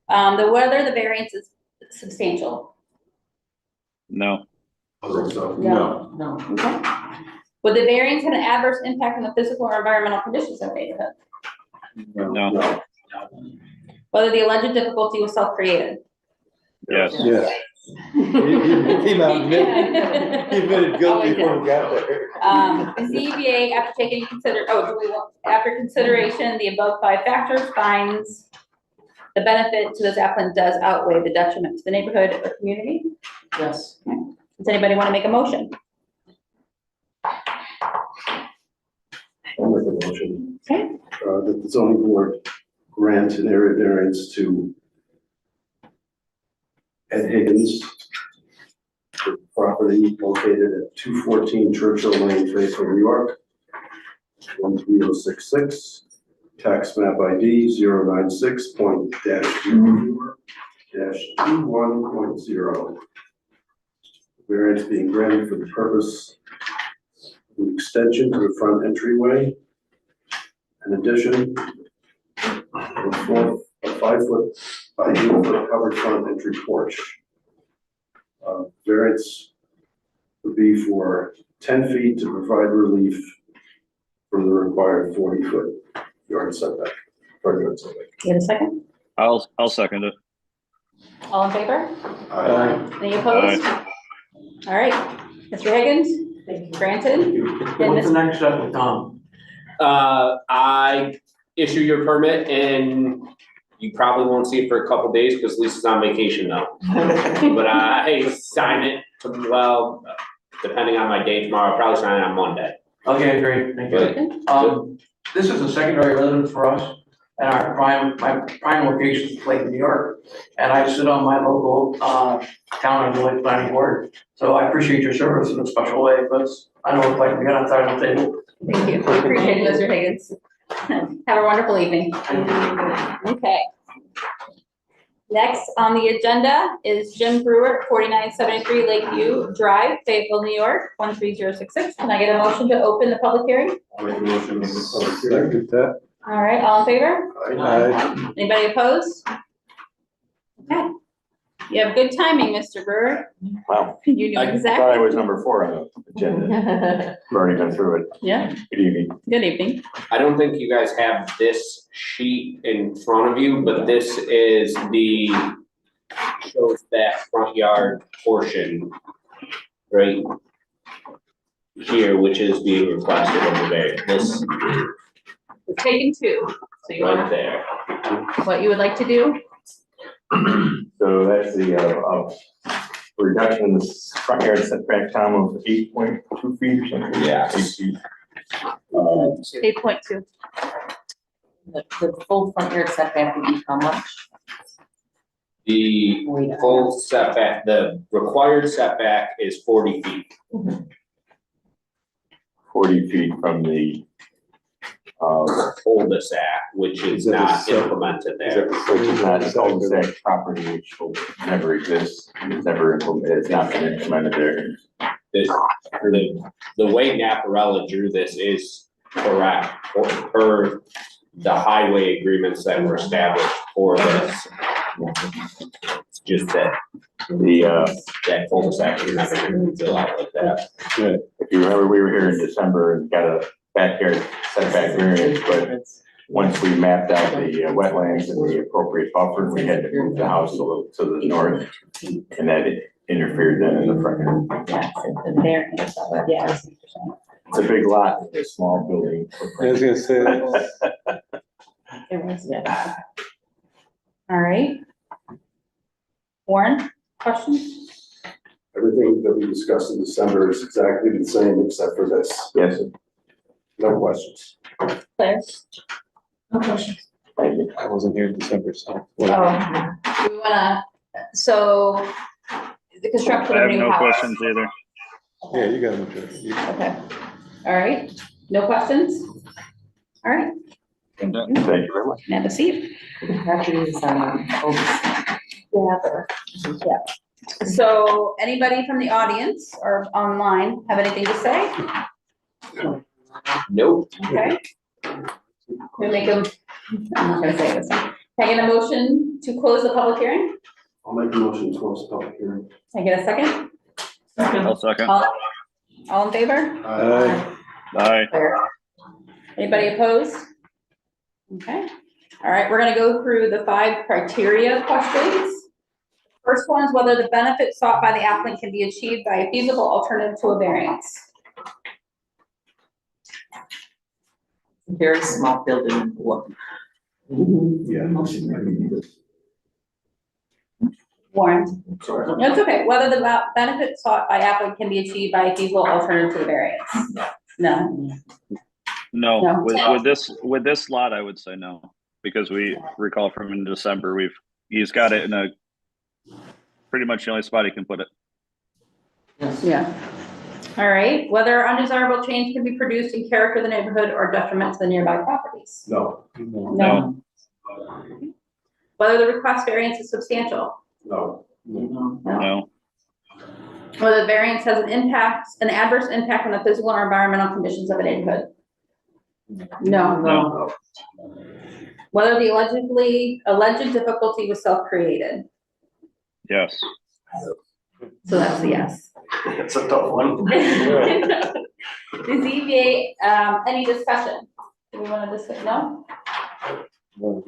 The whether the variance is substantial. No. No. No. Okay. Would the variance have an adverse impact on the physical or environmental conditions of the neighborhood? No. Whether the alleged difficulty was self-created? Yes. Yeah. He came out, he admitted guilty before we got there. ZBA, after taking after consideration, the above 5 factors finds the benefit to this applicant does outweigh the detriment to the neighborhood or community. Yes. Does anybody want to make a motion? I'll make a motion. Okay. That the zoning board grant an area variance to Ed Higgins, the property located at 214 Churchill Lane, Fayetteville, New York, 13066, tax map ID 096.-04-21.0. Variance being granted for the purpose of an extension to the front entryway. In addition, a 5-foot by 8-foot covered front entry porch. Variance would be for 10 feet to provide relief from the required 40-foot yard setback. Front yard setback. Get a second? I'll second it. All in favor? Aye. Any opposed? All right, Mr. Higgins, granted. And What's the Ms. next step with Tom? I issue your permit and you probably won't see it for a couple days because Lisa's on vacation now. But I sign it, well, depending on my day tomorrow, I'll probably sign it on Monday. Okay, great, thank you. This is a secondary residence for us, and my prime location is Lake New York. And I sit on my local, town and village planning board, so I appreciate your service in a special way, but I know it's like we got on side of the table. Thank you, we appreciate it, Mr. Higgins. Have a wonderful evening. Okay. Next on the agenda is Jim Brewer, 4973 Lakeview Drive, Fayetteville, New York, 13066. Can I get a motion to open the public hearing? I'll make a motion to the public hearing. Second that. All right, all in favor? Aye. Anybody opposed? Okay. You have good timing, Mr. Brewer. Wow. You knew I thought I exactly. was number 4 on the agenda. We've already been through it. Yeah, Good evening. good evening. I don't think you guys have this sheet in front of you, but this is shows that front yard portion right here, which is being requested over there, this It's taken 2. So you right want there. what you would like to do? So that's the, reduction in the front yard setback, Tom, of 8.2 feet or something? Yeah. 8 feet. 8.2. The full front yard setback would be how much? The full setback, the required setback is 40 feet. 40 feet from the, cul-de-sac, which is not implemented there. which is not a cul-de-sac property, which will never exist, it's never implemented, it's not been implemented there. The way Naparella drew this is correct per the highway agreements that were established for this. It's just that that cul-de-sac is never gonna fill out like that. If you remember, we were here in December and got a backyard setback variance, but once we mapped out the wetlands and the appropriate buffer, we had to move the house a little to the north, and that interfered then in the front yard. There, yeah. It's a big lot, it's a small building. I was gonna say, It was, yeah. All right. Warren, questions? Everything that we discussed in December is exactly the same except for this. Yes. No questions. Claire? No questions. I wasn't here in December, so. We wanna, so the construction I of have new no house. questions either. Yeah, you got it. Okay, all right, no questions? All right. Thank you. Thank you very much. Have a seat. Yeah. So anybody from the audience or online have anything to say? Nope. Okay. We make them, I'm not gonna say this. Can I get a motion to close the public hearing? I'll make a motion to close the public hearing. Can I get a second? I'll second. All in favor? Aye. Anybody opposed? Okay, all right, we're gonna go through the 5 criteria questions. First one is whether the benefit sought by the applicant can be achieved by a feasible alternative to a variance. Very small building. Yeah. Warren? Sorry. No, it's okay, whether the benefit sought by applicant can be achieved by a feasible alternative to the variance. No. No. No, with this lot, I would say no, because we recall from in December, he's got it in a pretty much the only spot he can put it. Yeah. All right, whether undesirable change can be produced in character of the neighborhood or detriment to the nearby properties. No. No. Whether the request variance is substantial. No. No, Whether the variance has an adverse impact on the physical or environmental conditions of a neighborhood. No. no, Whether the alleged difficulty was self-created. yes. So that's the yes. It's a tough one. The ZBA, any discussion? Do we want to discuss? No? No?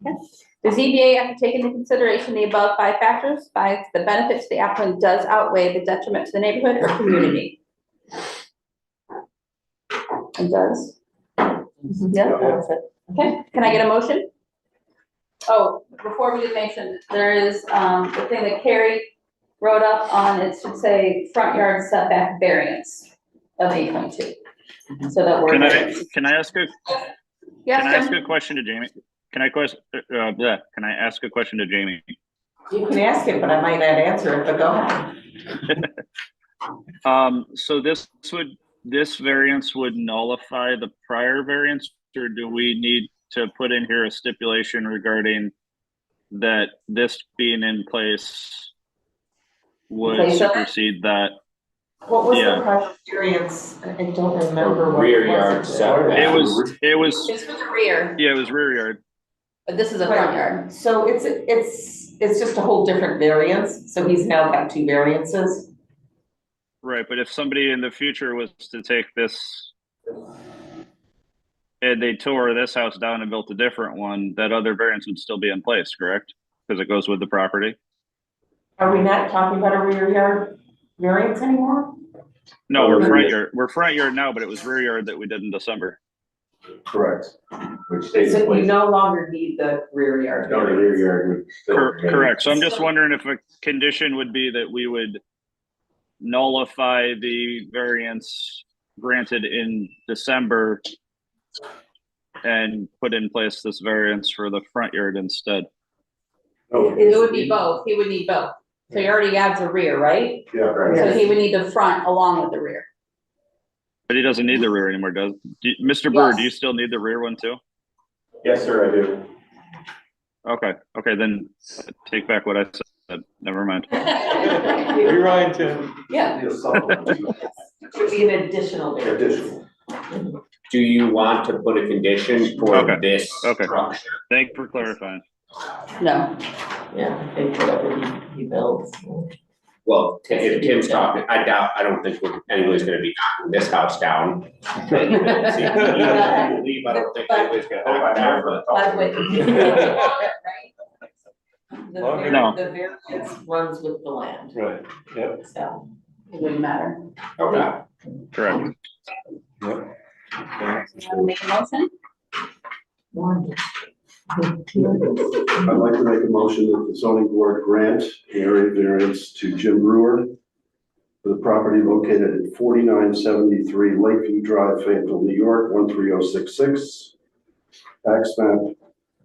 Okay. The ZBA, after taking into consideration the above 5 factors, finds the benefits to the applicant does outweigh the detriment to the neighborhood or community. It does? Yeah, that's it. Okay, can I get a motion? Oh, before we do mention, there is, the thing that Carrie wrote up on, it should say front yard setback variance of 8.2. So that word. Can I ask a Yes, Can I ask Jim? a question to Jamie? Can I ask a question to Jamie? You can ask it, but I might not answer it, but go ahead. So this variance would nullify the prior variance, or do we need to put in here a stipulation regarding that this being in place would Place of it? supersede that? What was Yeah. the prior variance? I don't remember what. Rear it yard was. setback. It was, It's for the rear, yeah, it was rear yard. but this is a front yard. So it's just a whole different variance, so he's now got 2 variances. Right, but if somebody in the future was to take this and they tore this house down and built a different one, that other variance would still be in place, correct? Because it goes with the property? Are we not talking about a rear yard variance anymore? No, we're front yard now, but it was rear yard that we did in December. Correct. Which stays in So you place. no longer need the rear yard. No, the rear yard would still remain. Correct, so I'm just wondering if a condition would be that we would nullify the variance granted in December and put in place this variance for the front yard instead. It would be both, he would need both. So he already adds a rear, right? Yeah, right. So he would need the front along with the rear. But he doesn't need the rear anymore, Mr. Bird, do you still need the rear one too? Yes, sir, I do. Okay, then take back what I said, never mind. Rewind, Tim. Yeah. Would be an additional variance. Additional. Do you want to put a condition for Okay. this Okay. structure? Thank you for clarifying. No. Yeah, they whatever he builds. Well, if Tim's talking, I don't think anybody's gonna be knocking this house down. Leave, I don't think anybody's gonna knock it down, but. But with. Right? No. The variance runs with the land, Right, yep, so. It wouldn't matter. Okay. Correct. yep. Want to make a motion? I'd like to make a motion that the zoning board grant area variance to Jim Brewer for the property located at 4973 Lakeview Drive, Fayetteville, New York, 13066. Tax map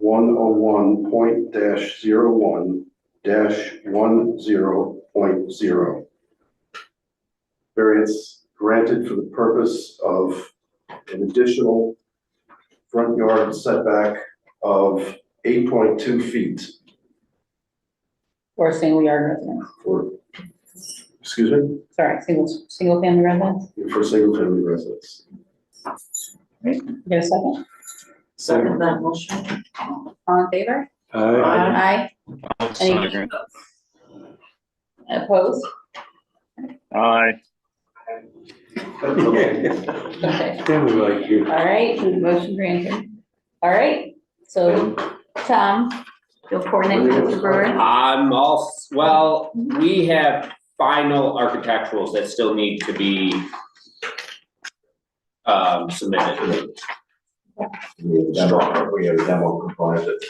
101.01-10.0. Variance granted for the purpose of an additional front yard setback of 8.2 feet For a single yard residence, for, excuse me, sorry, single family residence. for single family residence. You get a second? Second that motion. All in favor? I, Aye. I'll second. Opposed? Aye. Okay. family like you. All right, motion granted. All right, so Tom, you'll coordinate with the brewer. Well, we have final architecturals that still need to be submitted. We have a demo component that.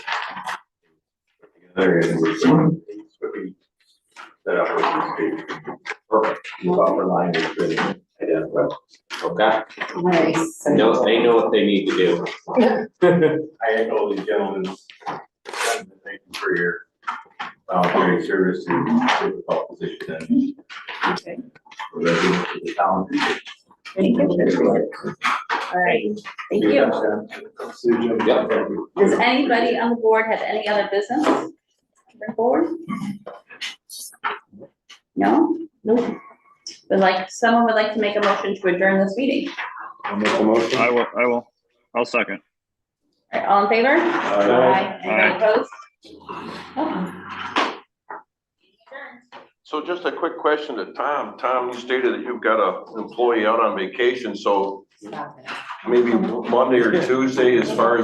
There is, set up with perfect, buffer line is pretty identical. Okay, Nice. they know what they need to do. I echo these gentlemen's sentiment. Thank you for your voluntary service in difficult position Okay. and for the town. Thank you. All right, thank you. See you, Jim. Yep. Thank you. Does anybody on the board have any other business to bring forward? No? Nope. Someone would like to make a motion to adjourn this meeting. I'll make a motion. I will. I'll second. All right, all in favor? Aye. Anybody opposed? Oh. So just a quick question to Tom. Tom, you stated that you've got an employee out on vacation, so maybe Monday or Tuesday as far as